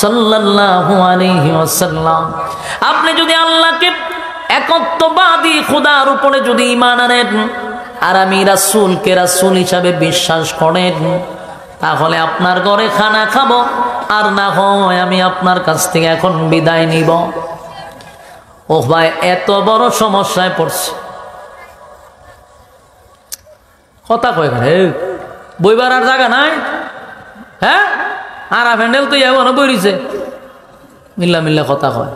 সাল্লাল্লাহু আলাইহি ওয়াসাল্লাম। আপনি যদি আল্লাহকে একত্ববাদী খোদার উপরে যদি ঈমান আনেন, আর আমি রাসূলকে রাসূল হিসাবে বিশ্বাস করেন, তাহলে আপনার ঘরে খানা খাবো, আর না হয় আমি আপনার কাছ থেকে এখন বিদায় নিব। ও ভাই, এত বড় সমস্যায় পড়ছে। কথা কয় বইবার আর জায়গা নাই, হ্যাঁ? আর ফ্যান্ডেল তো এখনো বইছে, মিল্লা মিল্লা কথা কয়।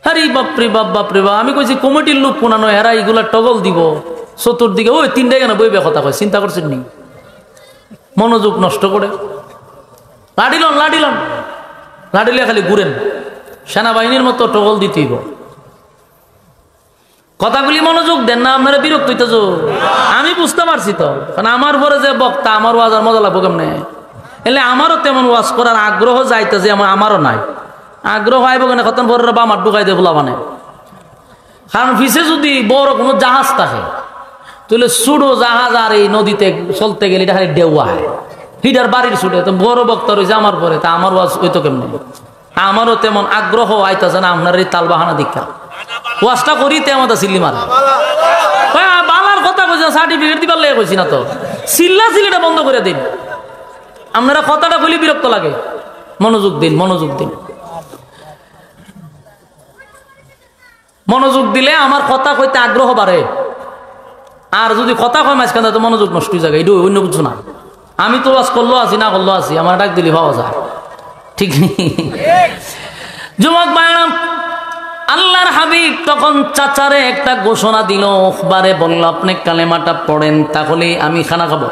আরে বাপরে বাপ, বাপরে বাপ, আমি কইছি কমিটির লোক কোনা নয়, এরা এগুলা টগল দিব চতুর্দিকে, ওই তিনটাই কেন বইবে কথা কয়, চিন্তা করছেন নি? মনোযোগ নষ্ট করে লাডিলন লাডিলন লাডিলে খালি ঘুরেন, সেনাবাহিনীর মতো টগল দিতেইব। কথাগুলি মনোযোগ দেন না, আপনারা বিরক্ত হইতেছ। আমি বুঝতে পারছি তো, কারণ আমার পরে যে বক্তা, আমার ওয়াজ আর মজা লাগবো কেমনে? এলে আমারও তেমন ওয়াজ করার আগ্রহ যাইতেছে, আমারও নাই আগ্রহ আইব কেন, কত বড় বামার ঢুকাই দেবো মানে। কারণ ফিসে যদি বড় কোনো জাহাজ থাকে, তাহলে ছোটো জাহাজ আর এই নদীতে চলতে গেলে এটা খালি ডেউয়া হয়, হিটার বাড়ির ছুটে। তো বড় বক্তা রয়েছে আমার পরে, তা আমার ওয়াজ হইতো কেমনে? আমারও তেমন আগ্রহ আইতেছে না আপনার এই তাল বাহানা দীক্ষা। ওয়াজটা করি তেমন সিল্লি মার বালার কথা কইছে, সার্টিফিকেট দিবার লেগে কইছি না তো, সিল্লা সিলিটা বন্ধ করে দিন। আপনারা কথাটা বলি বিরক্ত লাগে, মনোযোগ দিন, মনোযোগ দিন। মনোযোগ দিলে আমার কথা কইতে আগ্রহ বাড়ে, আর যদি কথা কয় মাঝখানে তো মনোযোগ নষ্ট হয়ে যাবে, এটা অন্য কিছু না। আমি তো ওয়াজ করলো আছি, না করলো আছি, আমার ডাক দিলি পাওয়া যায়, ঠিক নেই? যুবক ভাইরা, আল্লাহর হাবিব তখন চাচারে একটা ঘোষণা দিল, উকবারে বলল আপনি কালেমাটা পড়েন, তাহলে আমি খানা খাবো।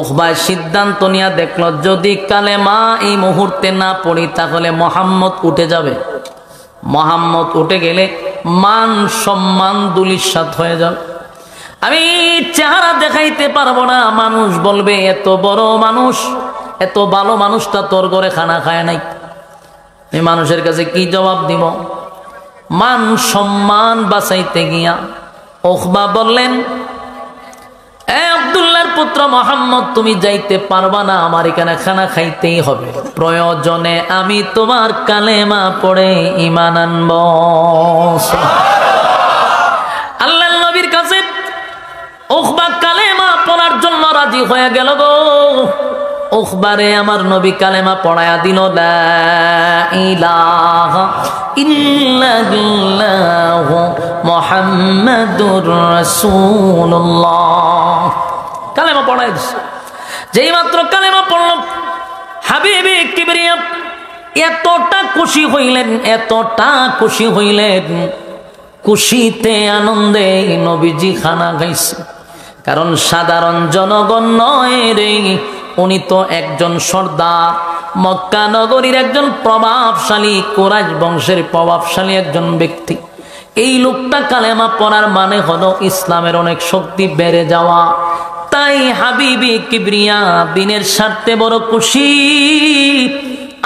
উকবায় সিদ্ধান্ত নিয়ে দেখলো, যদি কালেমা এই মুহূর্তে না পড়ি তাহলে মুহাম্মদ উঠে যাবে। মুহাম্মদ উঠে গেলে মান সম্মান দুলিশাত হয়ে যাবে, আমি চেহারা দেখাইতে পারবো না। মানুষ বলবে এত বড় মানুষ, এত ভালো মানুষটা তোর ঘরে খানা খায় নাই। এই মানুষের কাছে কি জবাব দিব? মান সম্মান বাঁচাইতে গিয়া উকবা বললেন, এ আব্দুল্লাহর পুত্র মুহাম্মদ, তুমি যাইতে পারবা না, আমার এখানে খানা খাইতেই হবে। প্রয়োজনে আমি তোমার কালেমা পড়ে ঈমান আনব। আল্লাহর নবীর কাছে উকবা কালেমা পড়ার জন্য রাজি হয়ে গেল গো। উকবারে আমার নবী কালেমা পড়ায়া দিল, লা ইলাহা ইল্লাল্লাহু মুহাম্মাদুর রাসূলুল্লাহ, কালেমা পড়ায় দিছে। যেই মাত্র কালেমা পড়ল, হাবিবে কিবরিয়া এতটা খুশি হইলেন, এতটা খুশি হইলেন, খুশিতে আনন্দে নবীজি খানা খাইছে। কারণ সাধারণ জনগণ নয় রে, উনি তো একজন সর্দার, মক্কা নগরীর একজন প্রভাবশালী, কুরাইশ বংশের প্রভাবশালী একজন ব্যক্তি। এই লোকটা কালেমা পড়ার মানে হলো ইসলামের অনেক শক্তি বেড়ে যাওয়া। তাই হাবিবি কিবরিয়া দিনের স্বার্থে বড় খুশি,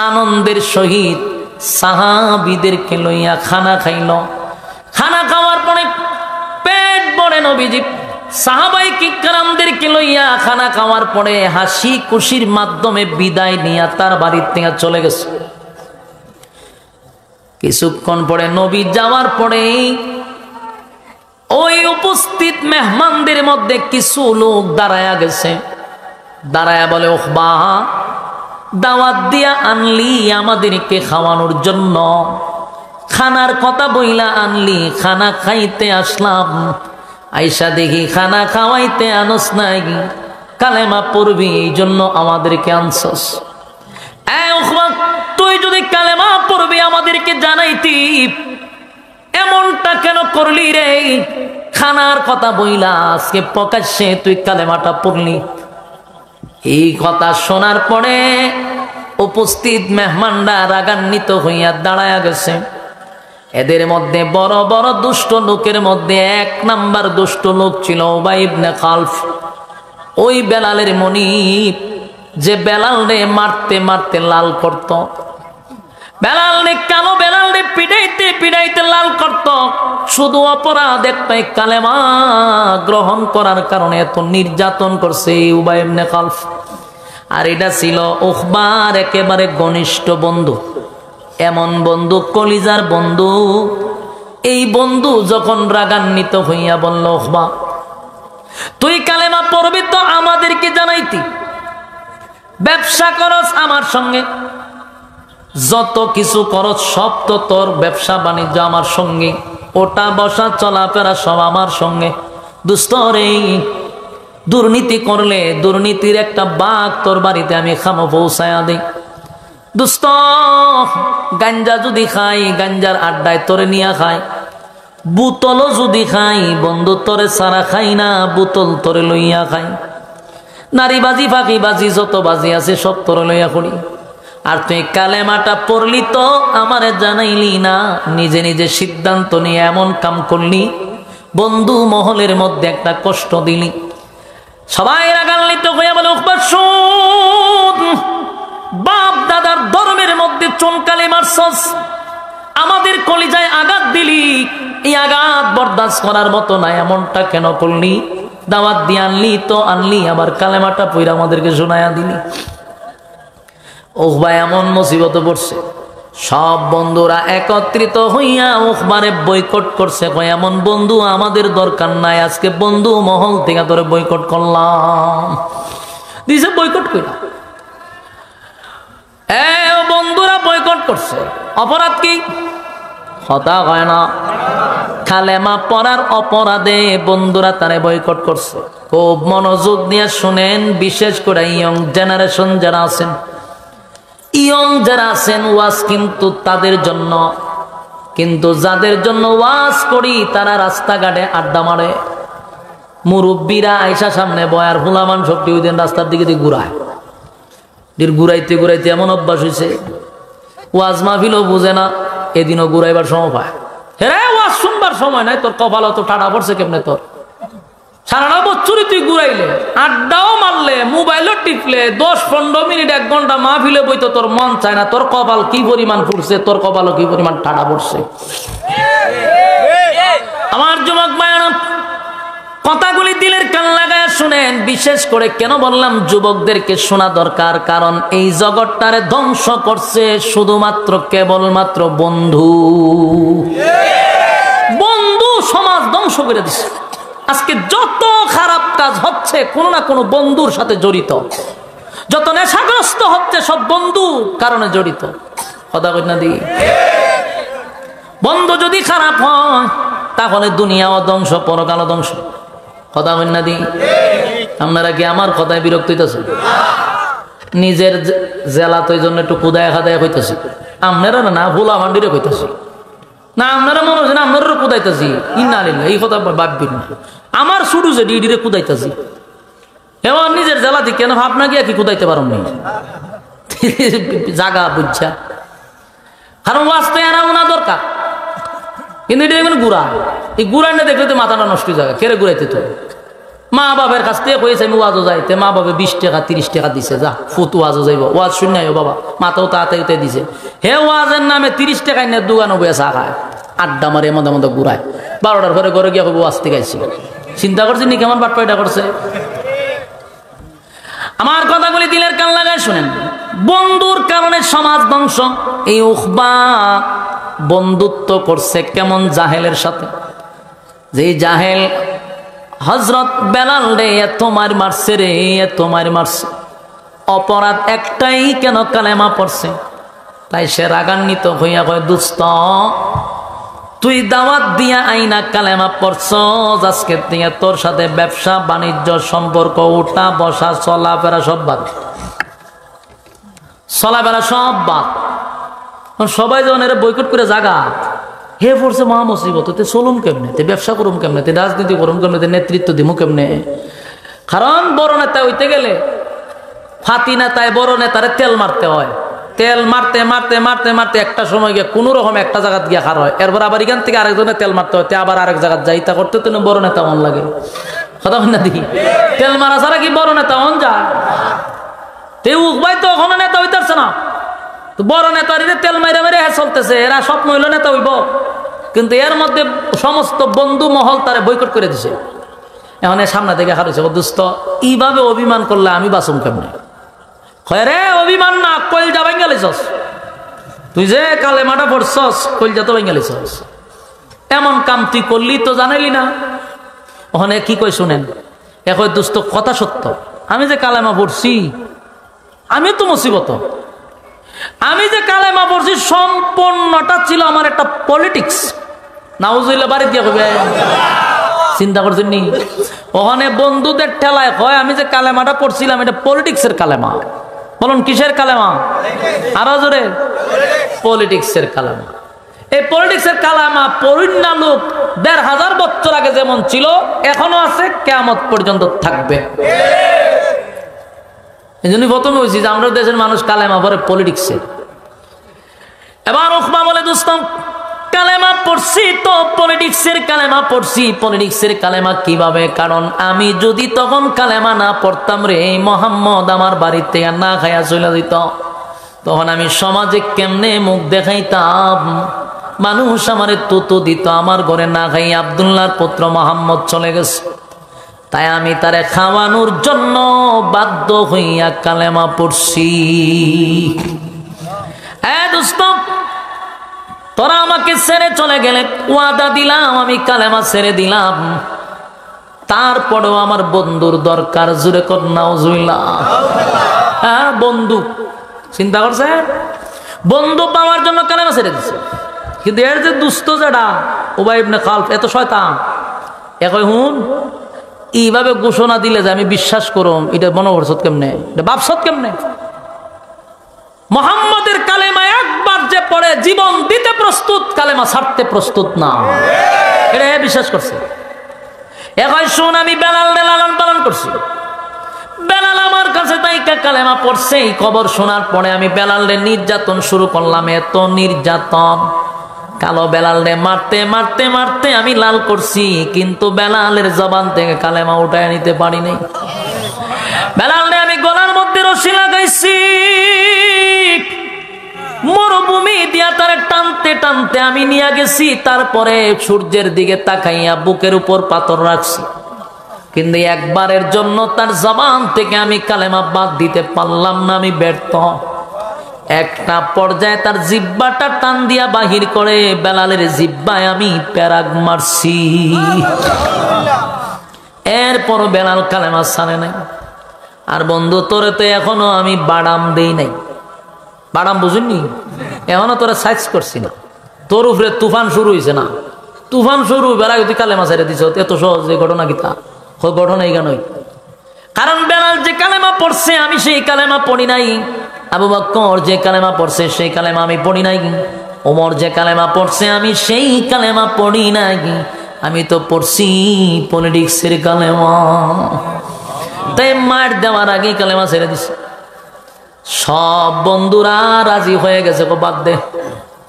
আনন্দের সহিত সাহাবীদেরকে লইয়া খানা খাইল। খানা খাওয়ার পরে পেট ভরে নবীজি সাহাবায়ে কিরামদেরকে লইয়া খানা খাওয়ার পরে হাসি খুশির মাধ্যমে বিদায় নিয়ে তার বাড়ির থেকে চলে গেছে। কিছুক্ষণ পরে নবী যাওয়ার পরে ওই উপস্থিত মেহমানদের মধ্যে কিছু লোক দাঁড়ায়া গেছে। দাঁড়ায়া বলে, ওহবা, দাওয়াত দিয়া আনলি আমাদেরকে খাওয়ানোর জন্য, খানার কথা বইলা আনলি, খানা খাইতে আসলাম, আইসা দেখি খানা খাওয়াইতে আনস নাই, কালেমা পড়বি এই জন্য আমাদেরকে আনছস। তুই যদি কালেমা পড়বি আমাদেরকে জানাইতি, এমনটা কেন করলি রে? খানার কথা বইলা আজকে প্রকাশ্যে তুই কালেমাটা পড়লি। এই কথা শোনার পরে উপস্থিত মেহমানরা রাগান্বিত হইয়া দাঁড়ায়া গেছে। এদের মধ্যে বড় বড় দুষ্ট লোকের মধ্যে এক নাম্বার দুষ্ট লোক ছিল উবাই ইবনে খালফ, ওই বেলালের মনিব, যে বেলালরে মারতে মারতে লাল করত, বেলালরে কালো বেলালরে পিটাইতে পিটাইতে লাল করত। শুধু অপরাধ একটাই, কালেমা গ্রহণ করার কারণে এত নির্যাতন করছে উবাই ইবনে খালফ। আর এটা ছিল উকবার একেবারে ঘনিষ্ঠ বন্ধু, এমন বন্ধু, কলিজার বন্ধু। এই বন্ধু যখন রাগান্বিত হইয়া বলল, উকবা, তুই কালেমা পড়বি তো আমাদেরকে জানাইতি, ব্যবসা করস আমার সঙ্গে, যত কিছু করস সব তো তোর ব্যবসা বাণিজ্য আমার সঙ্গে, ওটা বসা চলাফেরা সব আমার সঙ্গে। দুস্থ রে, দুর্নীতি করলে দুর্নীতির একটা বাঘ তোর বাড়িতে আমি খামো পৌঁছায়া দিই। দুস্থ, গাঞ্জা যদি খাই, গাঞ্জার আড্ডায় তোরে নিয়া খাই। বোতলও যদি খাই, বন্ধু তোরে সারা খাই না, বোতল তোরে লইয়া খাই। নারীবাজি ফাঁকিবাজি যত বাজি আছে সব তোরে লইয়া করি। আর তুই কালেমাটা পড়লি তো আমারে জানাইলি না, নিজে নিজে সিদ্ধান্ত নিয়ে এমন কাম করলি, বন্ধু মহলের মধ্যে একটা কষ্ট দিলি। সবাই রাগান্বিত হইয়া বলে, উকবা শোন, বাপ দাদার ধর্মের মধ্যে চনকালি মারছস, আমাদের কলিজায় আঘাত দিলি, এই আঘাত বরদাস্ত করার মতো না, এমনটা কেন করলি? দাওয়াত দিয়ে আনলি তো আনলি, আবার কালেমাটা পইরা আমাদেরকে শোনায়া দিলি। উকবা এমন মুসিবতে পড়ছে, সব বন্ধুরা একত্রিত হইয়া উকবারে বয়কট করছে। কয়, এমন বন্ধু আমাদের দরকার নাই, আজকে বন্ধু মহল থেকে তোরে বয়কট করলাম। দিছে বয়কট কইরা, বন্ধুরা বয়কট করছে। অপরাধ কি? কথা হয় না, কালেমা পড়ার অপরাধে বন্ধুরা তারে বয়কট করছে। খুব মনোযোগ দিয়ে শুনেন, বিশেষ করে ইয়ং জেনারেশন যারা আছেন, ইয়ং যারা আছেন, ওয়াজ কিন্তু তাদের জন্য। কিন্তু যাদের জন্য ওয়াজ করি তারা রাস্তাঘাটে আড্ডা মারে, মুরব্বীরা আয়সা সামনে বয়ার হুলামান শক্তি ওই দিন রাস্তার দিকে দিয়ে ঘুরায়। ঘুরাইতে ঘুরাইতে এমন অভ্যাস হয়েছে, ওয়াজ মাহফিলও বুঝে না, এদিনও ঘুরাইবার সময় পায়। হ্যাঁ, ওয়াজ শুনবার সময় নাই, তোর কপাল তো টাটা পড়ছে কেমনে? তোর সারাটা বছরই তুই ঘুরাইলে, আড্ডাও মারলে, মোবাইলও টিপলে, 10-15 মিনিট 1 ঘন্টা মাহফিলে বইতো তোর মন চায় না। তোর কপাল কি পরিমাণ ফুটছে, তোর কপালও কি পরিমাণ টাটা পড়ছে। আমার যুবক ভাইরা, কথাগুলি দিলের কান লাগায় শুনেন। বিশেষ করে কেন বললাম যুবকদেরকে শোনা দরকার, কারণ এই জগৎটারে ধ্বংস করছে শুধুমাত্র কেবলমাত্র বন্ধু। বন্ধু সমাজ ধ্বংস করে দিচ্ছে। আজকে যত খারাপ কাজ হচ্ছে কোনো না কোনো বন্ধুর সাথে জড়িত, যত নেশাগ্রস্ত হচ্ছে সব বন্ধু কারণে জড়িত। কথা কই না দি? বন্ধু যদি খারাপ হয় তাহলে দুনিয়াও ধ্বংস, পরকালও ধ্বংস। কথা কই না দি? আপনারা কি আমার কথায় বিরক্ত হইতেছেন? নিজের জেলা তো এই জন্য একটু কুদায় খাদায় কইতেছি, আপনারা না ভোলা মান্ডিরে কইতেছি না, আপনারা মনে হচ্ছে না আপনারা কুদাইতেছি, ইন্না লিল্লাহ এই কথা ভাববেন না। আমার শুরু যে ডিডিরে কুদাইতেছি, এবার নিজের জেলা থেকে কেন ভাবনা গিয়া কি কুদাইতে পারো নি জাগা বুঝছা, কারণ ওয়াজতে এরা ওনা দরকার, কিন্তু এটা এগুলো গুড়া, এই গুড়া না দেখলে তো মাথাটা নষ্ট জায়গা কেড়ে ঘুরাইতে তো। মা বাবার কাছ থেকে কয়েছে আমি ওয়াজও যাইতে, মা বাবা 20 টাকা 30 টাকা দিছে, যা ফুত ওয়াজও যাইব, ওয়াজ শুনে বাবা মাথাও তাড়াতাড়ি দিছে, হে ওয়াজের নামে 30 টাকায় নিয়ে দোকানে বয়ে চা খায়, আড্ডা মারে মধ্যে মধ্যে ঘুরায়, 12টার পরে ঘরে গিয়ে ওয়াজ থেকে আইছি। চিন্তা করছি নি কেমন বাটপাইটা করছে। আমার কথাগুলি দিলের কান লাগায় শুনেন। বন্ধুর কারণে সমাজ ধ্বংস। এই উখবা বন্ধুত্ব করছে কেমন জাহেলের সাথে, যে জাহেল হযরত বেলাল রে এত মার মারছে রে, এত মার মারছে, অপরাধ একটাই, কেন কালেমা পড়ছে। তাই সে রাগান্বিত হইয়া কয়, দোস্ত তুই দাওয়াত দিয়া আইনা কালেমা পড়ছ, আজকে দিয়ে তোর সাথে ব্যবসা বাণিজ্য সম্পর্ক উঠা বসা চলাফেরা সব বাদ, চলাফেরা সব বাদ। সবাই যখন এরা বয়কট করে জাগা হে পড়ছে মহা মুসিবত, তে চলুম কেমনে, তে ব্যবসা করুম কেমনে, তে রাজনীতি করুম কেমনে, তে নেতৃত্ব দিমু কেমনে। কারণ বড় নেতা হইতে গেলে ফাতি নেতায় বড় নেতারে তেল মারতে হয়, তেল মারতে মারতে মারতে মারতে একটা সময় গিয়ে কোনো রকম একটা জায়গাত গিয়ে খার হয়, এরপর আবার এখান থেকে আরেকজনের তেল মারতে হয়, আবার আরেক জায়গায় যাই, তা করতে তো বড় নেতা মন লাগে। কথা হয় না দেখি, তেল মারা ছাড়া কি বড় নেতা মন যায়? ভাই তো ওখানে নেতা হইতেছে না, তো বড় নেতার তেল মাইরে মেরে চলতেছে, এরা স্বপ্ন হইল নেতা হইব, কিন্তু এর মধ্যে সমস্ত বন্ধু মহল তারে বয়কট করে দিছে। এখন সামনে থেকে হারিয়েছে, দোস্ত এইভাবে অভিমান করলে আমি বাঁচুম কেমনে? রে অভিমান না, কইলজা ভাঙ্গা লাইছস, তুই যে কালেমাটা পড়ছস কইলজা তো ভাঙ্গা লাইছস, এমন কাম তুই করলি তো জানাইলি না। ওখানে কি কই শুনেন, এখন দোস্ত কথা সত্য, আমি যে কালেমা পড়ছি আমি তো মুসিবত, আমি যে কালেমা পড়ছি সম্পূর্ণটা ছিল আমার একটা পলিটিক্স। নাউজুবিল্লাহ বাড়ি দিয়ে কবে চিন্তা করছেন নি? ওখানে বন্ধুদের ঠেলায় হয় আমি যে কালেমাটা পড়ছিলাম এটা পলিটিক্সের কালেমা। বলুন কিসের কালেমা? আরো জোরে, পলিটিক্সের কালেমা। এই পলিটিক্সের কালেমা পরিণ্য লোক ১৫০০ বছর আগে যেমন ছিল এখনো আছে, কিয়ামত পর্যন্ত থাকবে। এই জন্য প্রথমে বলছি যে আমরা দেশের মানুষ কালেমা পড়ে পলিটিক্সের। এবার উকবা বলে, দোস্ত কালেমা পড়ছি তো পলিটিক্সের কালেমা পড়ছি। পলিটিক্সের কালেমা কিভাবে? কারণ আমি যদি তখন কালেমা না পড়তাম রে, মোহাম্মদ আমার বাড়িতে না খাইয়া চলে যেত, তখন আমি সমাজে কেমনে মুখ দেখাইতাম? মানুষ আমারে তুতু দিত, আমার ঘরে না খাই আব্দুল্লাহর পুত্র মোহাম্মদ চলে গেছে, তাই আমি তারে খাওয়ানোর জন্য বাধ্য হইয়া কালেমা পড়ছি। দোস্ত তোরা আমাকে ছেড়ে চলে গেলে, ওয়াদা দিলাম আমি কালেমা ছেড়ে দিলাম, তারপরেও আমার বন্ধুর দরকার। জুড়ে কর নাউজুবিল্লাহ। হ্যাঁ বন্ধু, চিন্তা করছে, বন্ধু পাওয়ার জন্য কালেমা ছেড়ে দিছে। কিন্তু এর যে দুস্থ যেটা উবাই ইবনে খালফ, এত শয়তান, একই হুন এইভাবে ঘোষণা দিলে যে আমি বিশ্বাস করুম, এটা মনে করছত কেমনে, এটা বাপসত কেমনে? মুহাম্মাদের কালেমা একবার যে পড়ে জীবন দিতে প্রস্তুত, কালেমা ছাড়তে প্রস্তুত না, এটা বিশ্বাস করছে। এখন শুন, আমি বেলালকে লালন পালন করছি, বেলাল আমার কাছে তাই কালেমা পড়ছে। এই খবর শোনার পরে আমি বেলালকে নির্যাতন শুরু করলাম, এত নির্যাতন, কালো বেলালরে মারতে মারতে মারতে আমি লাল করছি, কিন্তু বেলালের জবান থেকে কালেমা উঠায় নিতে পারি নাই। বেলালরে আমি গলার মধ্যে রশি লাগাইছি, মরুভূমি দিয়া তারে টানতে টানতে আমি নিয়ে গেছি, তারপরে সূর্যের দিকে তাকাইয়া বুকের উপর পাথর রাখছি, কিন্তু একবারের জন্য তার জবান থেকে আমি কালেমা বাদ দিতে পারলাম না, আমি ব্যর্থ। একটা পর্যায়ে তার জিব্বাটা টান দিয়া বাহির করে বেলালের জিব্বায় আমি প্যারাগ মারছি, এরপর বেলাল কালেমা ছাড়ে নাই। আর বন্ধু তোরে তো এখনো আমি বাদাম দেই নাই, বাদাম বুঝিনি, এখনো তোরা সাইজ করছি না, তোর উপরে তুফান শুরু হয়েছে না, তুফান শুরু বেড়া তুই কালেমা ছেড়ে দিছ, এত সহজ যে ঘটনা কিতা ঘটনা এই গানই। কারণ বেলাল যে কালেমা পড়ছে আমি সেই কালেমা পড়ি নাই, আবু বকর যে কালেমা পড়ছে সেই কালেমা আমি পড়ি নাই, ওমর যে কালেমা পড়ছে আমি সেই কালেমা পড়ি নাই, আমি তো পড়ছি পলিটিক্সের কালেমা। তাই মার দেওয়ার আগে কালেমা ছেড়ে দিছে। সব বন্ধুরা রাজি হয়ে গেছে, বাদ দে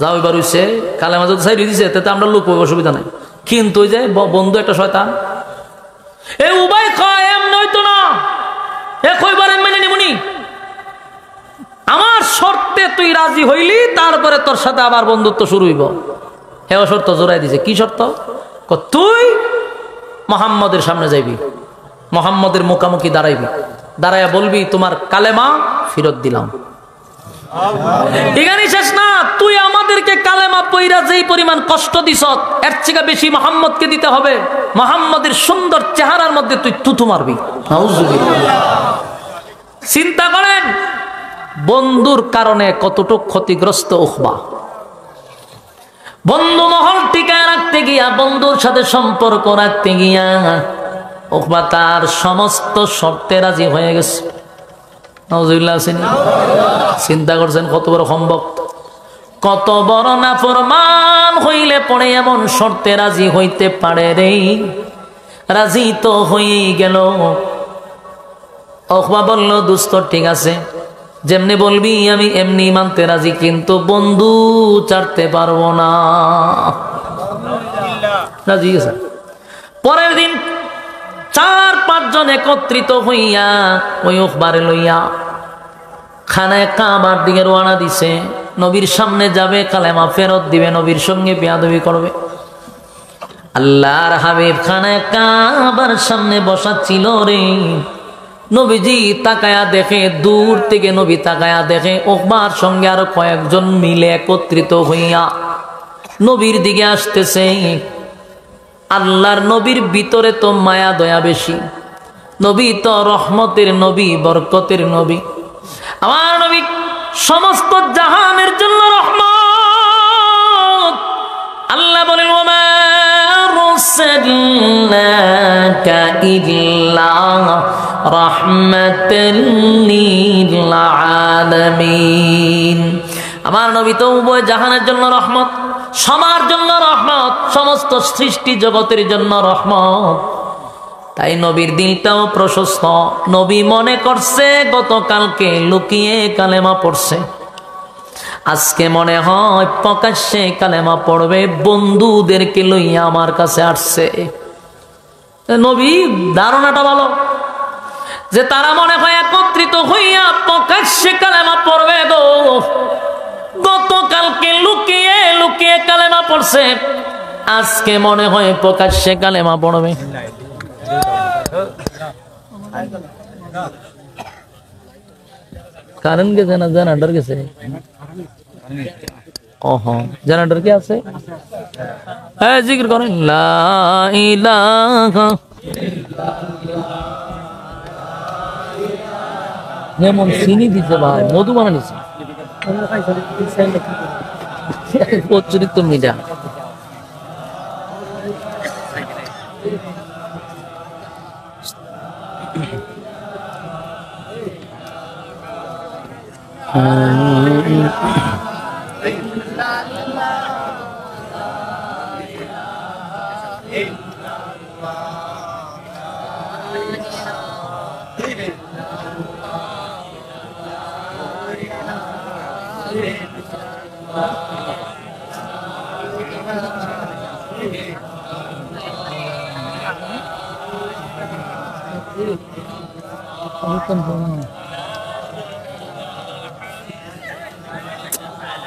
যাও, এবার হইছে কালেমা যদি ছেড়ে দিছে তাতে আমরা লোক অসুবিধা নাই। কিন্তু ওই যে বন্ধু একটা শয়তান, এ উবাই কয় এম নয়তো না, এ কইবার মেনে নিমুনি, আমার শর্তে তুই রাজি হইলি তারপরে তোর সাথে আবার বন্ধুত্ব শুরু হইব। হেও শর্ত জোড়াই দিছে। কি শর্ত? তুই মুহাম্মদের সামনে যাইবি, মুহাম্মদের মুখামুখি দাঁড়াইবি, দাঁড়াইয়া বলবি তোমার কালেমা ফেরত দিলাম। এখানে শেষ না, তুই আমাদেরকে কালেমা পইরা যেই পরিমাণ কষ্ট দিস এর থেকে বেশি মুহাম্মদকে দিতে হবে। মুহাম্মদের সুন্দর চেহারার মধ্যে তুই থুথু মারবি। নাউজুবিল্লাহ। চিন্তা করেন বন্ধুর কারণে কতটুক ক্ষতিগ্রস্ত উখবা। বন্ধু মহল টিকায় রাখতে গিয়া, বন্ধুর সাথে সম্পর্ক রাখতে গিয়া উখবা তার সমস্ত শর্তে রাজি হয়ে গেছে। নাউজুবিল্লাহ। চিন্তা করছেন কত বড় সম্ভক্ত, কত বড় নাফরমান হইলে পড়ে এমন শর্তে রাজি হইতে পারে রে। রাজি তো হয়ে গেল। উখবা বলল দোস্ত ঠিক আছে, যেমনি বলবি আমি এমনি মানতে রাজি, কিন্তু বন্ধু ছাড়তে পারবো না। রাজি গেছে। পরের দিন 4-5 জন একত্রিত হইয়া ওই উখবারে লইয়া খানায় কাবার দিকে রওনা দিছে। নবীর সামনে যাবে, কালেমা ফেরত দিবে, নবীর সঙ্গে বেয়াদবি করবে। আল্লাহর হাবিব খানায় কাবার সামনে বসা ছিল রে। নবীজি তাকায়া দেখে, দূর থেকে নবী তাকায়া দেখে উকবার সঙ্গে আরো কয়েকজন মিলে একত্রিত হইয়া নবীর দিকে আসতেছে। আল্লাহর নবীর ভিতরে তো মায়া দয়া বেশি, নবী তো রহমতের নবী, বরকতের নবী। আমার নবী সমস্ত জাহানের জন্য রহমত। আল্লাহ বলেন ওমা আরসালনাকা ইল্লা রাহমাতাল লিল আলামিন। আমার নবী তো উভয় জাহানের জন্য রহমত, সবার জন্য রহমত, সমস্ত সৃষ্টি জগতের জন্য রহমত। তাই নবীর দিলটাও প্রশস্ত। নবী মনে করছে গতকালকে লুকিয়ে কালেমা পড়ছে, আজকে মনে হয় প্রকাশ্যে কালেমা পড়বে, বন্ধুদেরকে লইয়া আমার কাছে আসছে। নবী ধারণাটা ভালো যে তারা মনে হয় একত্রিত হইয়া প্রকাশ্যে কালেমা পড়বে গো। গতকালকে লুকিয়ে লুকিয়ে কালেমা পড়ছে, আজকে মনে হয় প্রকাশ্যে কালেমা পড়বে। কারণ গেছে না জানাডার গেছে, জানাডার কি আছে? হ্যাঁ জিকির করেন লা ইলাহা যেমন চিনি দিতে ভাই, মধু বানানিছে অতিরিক্ত মিঠা।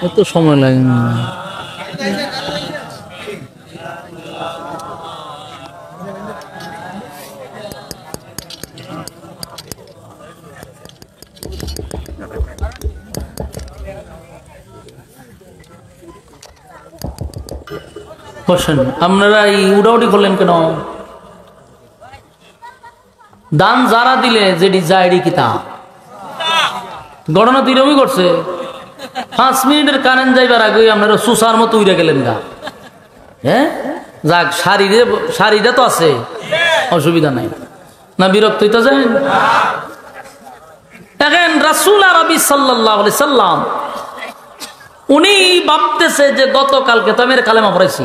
এত সময় লাগে না। আপনারা এই উড়াউড়ি করলেন কেন? দান যারা দিলে যেটি যায়ডি কিতা ঘটনা তুইরমই করছে। 5 মিনিটের কারেন্ট যাইবার আগে আপনারা সুসার মতো উড়ে গেলেন গা। হ্যাঁ যাক, শাড়িটা তো আছে, অসুবিধা নাই। না বিরক্ত হইতেছেন? দেখেন রাসূল আরবি সাল্লাল্লাহু আলাইহি সাল্লাম উনি ভাবতেছে যে গতকালকে তো আমি কালেমা পড়াইছি,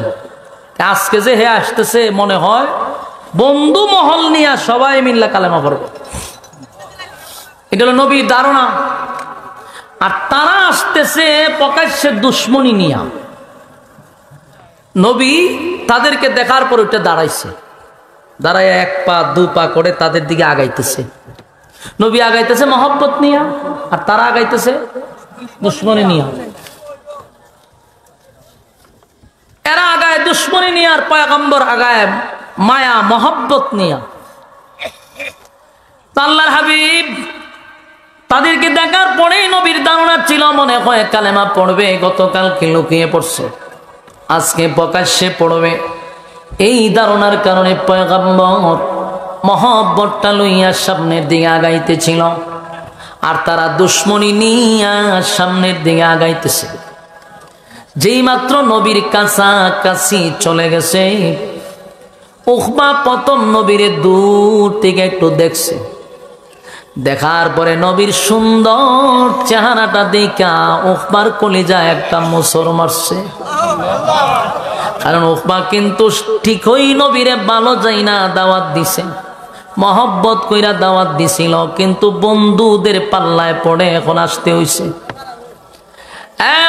আজকে যে হে আসতেছে মনে হয় বন্ধু মহল নিয়ে সবাই মিল্লা কালেমা পড়বে। এটা হলো নবীর ধারণা। আর তারা আসতেছে প্রকাশ্যে দুশ্মনী নিয়া। নবী তাদেরকে দেখার পর ওইটা দাঁড়াইছে, দাঁড়ায় এক পা দু পা করে তাদের দিকে আগাইতেছে। নবী আগাইতেছে মহব্বত নিয়া, আর তারা আগাইতেছে দুশ্মনী নিয়া। এরা আগায় দুশ্মনী নিয়া, আর পয়গম্বর আগায় মায়া মহব্বত নিয়া। আল্লাহর হাবিব তাদেরকে দেখার পরেই নবীর ধারণা ছিল মনে হয় কালেমা পড়বে, গতকালকে লুকিয়ে পড়ছে, আজকে প্রকাশ্যে পড়বে। এই ধারণার কারণে পয়গম্বর মহব্বতটা লইয়া সামনের দিকে আগাইতেছিল, আর তারা দুশ্মনী নিয়া সামনের দিকে আগাইতেছে। যেই মাত্র নবীর কাছাকাছি চলে গেছে, উকবা প্রথম নবীরে দূর থেকে একটু দেখছে। দেখার পরে নবীর সুন্দর চেহারাটা দেখা উকবার কলিজা একটা মোচড় মারছে। কারণ উকবা কিন্তু ঠিকই নবীরে ভালো যাই না দাওয়াত দিছে, মহব্বত কইরা দাওয়াত দিছিল, কিন্তু বন্ধুদের পাল্লায় পড়ে এখন আসতে হইছে।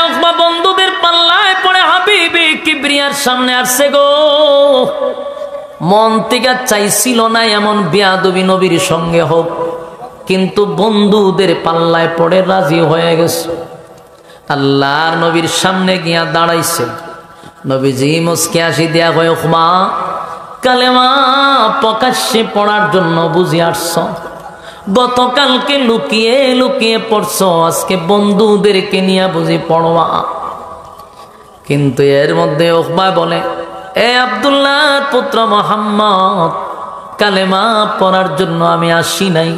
উকবা বন্ধুদের পাল্লায় পড়ে হাবিবে কিবরিয়ার সামনে আসছে গো। মন থেকে চাইছিল না এমন বেয়াদবি নবীর সঙ্গে হোক, কিন্তু বন্ধুদের পাল্লায় পড়ে রাজি হয়ে গেছে। আল্লাহর নবীর সামনে গিয়া দাঁড়াইছে। নবীজি মুস্কি হাসি দেয়া কয়, উকবা কালেমা প্রকাশ্যে পড়ার জন্য বুঝি আসছ? গতকালকে লুকিয়ে লুকিয়ে পড়ছ, আজকে বন্ধুদেরকে নিয়ে বুঝি পড়বা? কিন্তু এর মধ্যে উকবা বলে, এ আব্দুল্লাহর পুত্র মুহাম্মদ, কালেমা পড়ার জন্য আমি আসি নাই,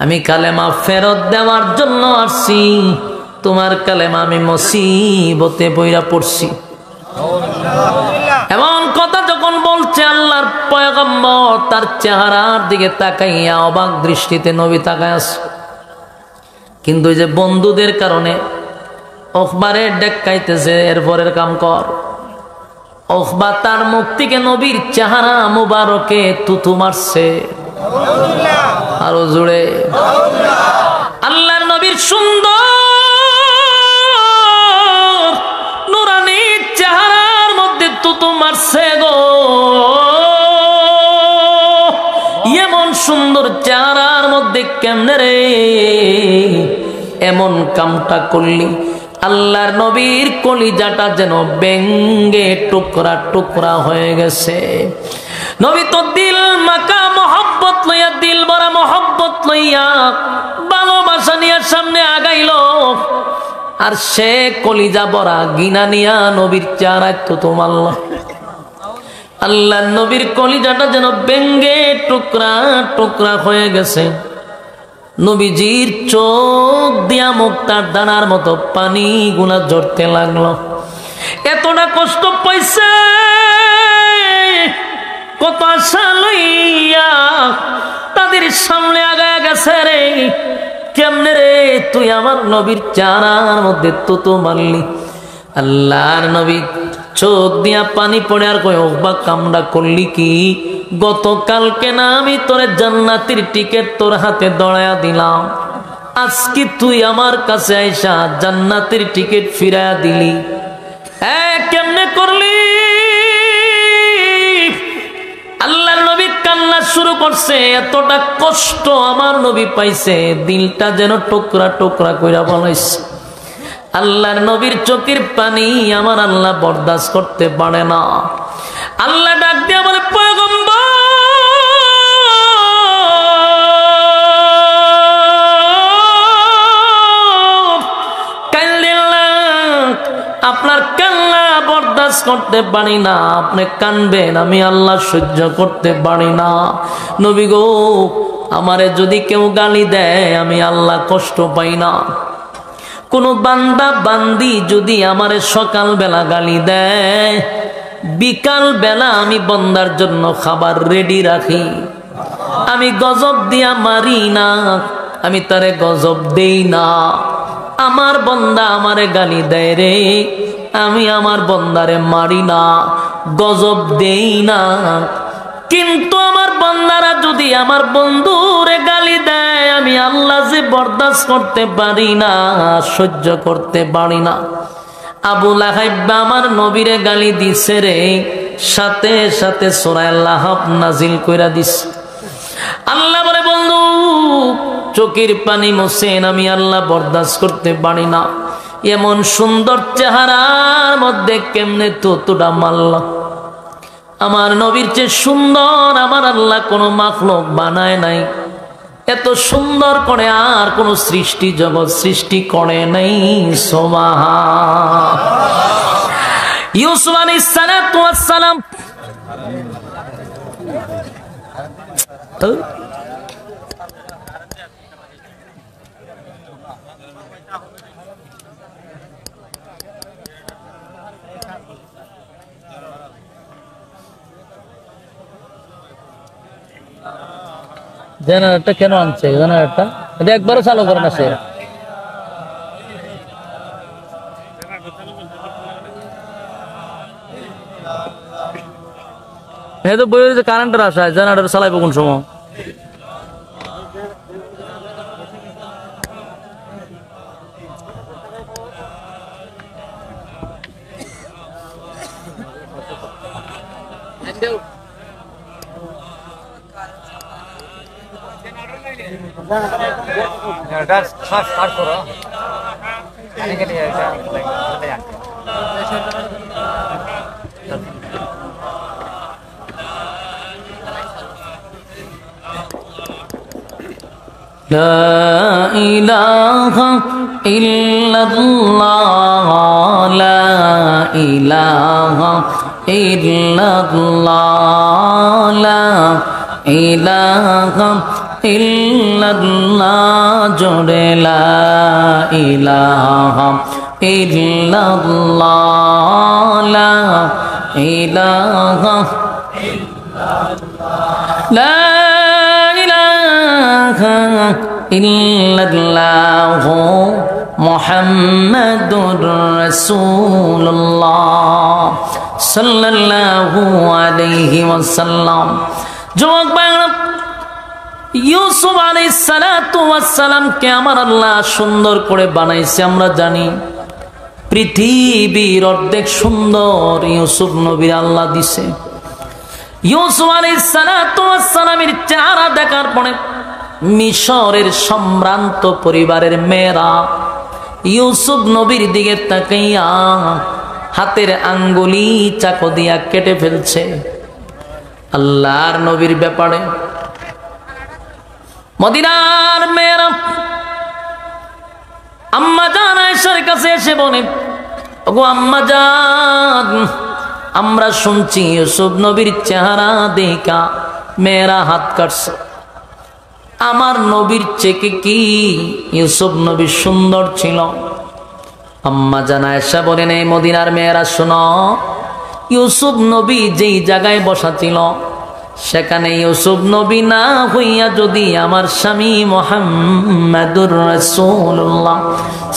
আমি কালেমা ফেরত দেওয়ার জন্য আসছি। তোমার কালেমা আমি মুসিবতে পইরা পড়ছি। এমন কথা যখন বলছে, আল্লাহর পয়গম্বর তার চেহারার দিকে তাকাইয়া অবাক দৃষ্টিতে নবী তাকায় আছে। কিন্তু এই যে বন্ধুদের কারণে উকবারে ডেকাইতেছে, এরপরের কাম কর। উকবা তার মুখ থেকে নবীর চেহারা মুবারকে তুতু মারছে। আরো জুড়ে আল্লাহর নবীর সুন্দর নুরানি চেহারার মধ্যে তুতু মারছে গো। এমন সুন্দর চেহারার মধ্যে কেমনে রে এমন কামটা করলি? আল্লাহর নবীর কলিজাটা যেন ব্যঙ্গে টুকরা টুকরা হয়ে গেছে। নবী তো দিল মাকা মহব্বত লইয়া, দিল ভরা মহব্বত লইয়া, ভালোবাসা নিয়ে সামনে আগাইল, আর সে কলিজা ভরা গিনা নিয়া নবীর চেহারায় তো মারল। আল্লাহর নবীর কলিজাটা যেন ব্যঙ্গে টুকরা টুকরা হয়ে গেছে। নবীজির চোখ দিয়া মুক্তার দানার মতো পানি গুলা ঝরতে লাগলো। এতটা কষ্ট পাইছে, কত আশা লইয়া তাদের সামনে আগায় গেছে রে। কেমনে রে তুই আমার নবীর চেহারার মধ্যে তো মারলি? আল্লাহর নবী চোখ দিয়া পানি পড়ে আর কই, উকবা কামড়া করলি কি? গতকালকে না আমি তোরে জান্নাতের টিকিট তোর হাতে দড়ায়া দিলাম, আজকে তুই আমার কাছে আইসা জান্নাতের টিকিট ফিরায়া দিলি। কেমনে করলি? আল্লাহর নবী কান্না শুরু করছে। এতটা কষ্ট আমার নবী পাইছে, দিলটা যেন টুকরা টুকরা কইরা বলাইছে। আল্লাহর নবীর চোখের পানি আমার আল্লাহ বরদাস্ত করতে পারে না। আল্লাহ ডাক দিয়া বলে, পয়গম্বর আপনার কান্না বরদাস্ত করতে পারি না, আপনি কানবেন, আমি আল্লাহ সহ্য করতে পারি না। নবী গো, আমারে যদি কেউ গালি দেয় আমি আল্লাহ কষ্ট পাই না। কোন বান্দা বান্দি যদি আমারে সকাল বেলা গালি দেয়, বিকাল বেলা আমি বন্দার জন্য খাবার রেডি রাখি। আমি গজব দিয়া মারি না, আমি তারে গজব দেই না। আমার বন্দা আমারে গালি দেয় রে, আমি আমার বন্দারে মারি না, গজব দেই না। কিন্তু আমার বন্দারা যদি আমার বন্ধুরে গালি দেয়, আমি আল্লাহ যে বরদাস্ত করতে পারি না, সহ্য করতে পারি না। আবু লাহাব আমার নবীরে গালি দিছে রে, সাথে সাথে সূরা লাহাব নাজিল কইরা দিছে। আল্লাহ বলে, বন্ধু চোখের পানি মোছেন, আমি আল্লাহ বরদাস্ত করতে পারি না। এমন সুন্দর চেহারার মধ্যে কেমনে তোরা মারলা? আমার নবীর চেয়ে সুন্দর আমার আল্লাহ কোন মাখলুক বানায় নাই। এত সুন্দর করে আর কোন সৃষ্টি জগৎ সৃষ্টি করে নাই। সুবহান। ইউসুফ আলাইহিস সালাতু ওয়াস সালাম জেনারেটরটা কেন আনছে? জেনারেটরটা এটা একবারও চালু করে না সে। হ্যাঁ তো বই যে কারেন্টের আশায় জেনারেটর চালাইবো কোন সময়? لا إله إلا الله لا إله إلا الله لا إله إلا الله جڑے لا إله إلا الله لا إله إلا الله لا ইল্লাল্লাহু মুহাম্মাদুর রাসূলুল্লাহ সাল্লাল্লাহু আলাইহি ওয়াসাল্লাম। যুবক ভাইরা, ইউসুফ আলাইহিস সালাতু ওয়াস সালামকে আমার আল্লাহ সুন্দর করে বানাইছে। আমরা জানি পৃথিবীর অর্ধেক সুন্দর ইউসুফ নবীর আল্লাহ দিছে। ইউসুফ আলাইহিস সালাতু ওয়াস সালামের চেহারা দেখার পরে মিশরের সম্ভ্রান্ত পরিবারের মেয়েরা ইউসুফ নবীর দিকে তাকাইয়া হাতের আঙ্গুলি চাকু দিয়া কেটে ফেলছে। আল্লাহর নবীর ব্যাপারে মদিনার মেয়েরা আম্মা জান আয়েশার কাছে এসে বলে, ওগো আম্মা জান, আমরা শুনছি ইউসুফ নবীর চেহারা দেখা মেয়েরা হাত কাটছে। আমার নবীর চেয়ে কি ইউসুফ নবী সুন্দর ছিল? আম্মা জান আয়েশা বলেন, এই মদিনার মেয়েরা শোনো, ইউসুফ নবী যেই জায়গায় বসা ছিল সেখানে ইউসুফ নবী না হইয়া যদি আমার স্বামী মুহাম্মাদুর রাসূলুল্লাহ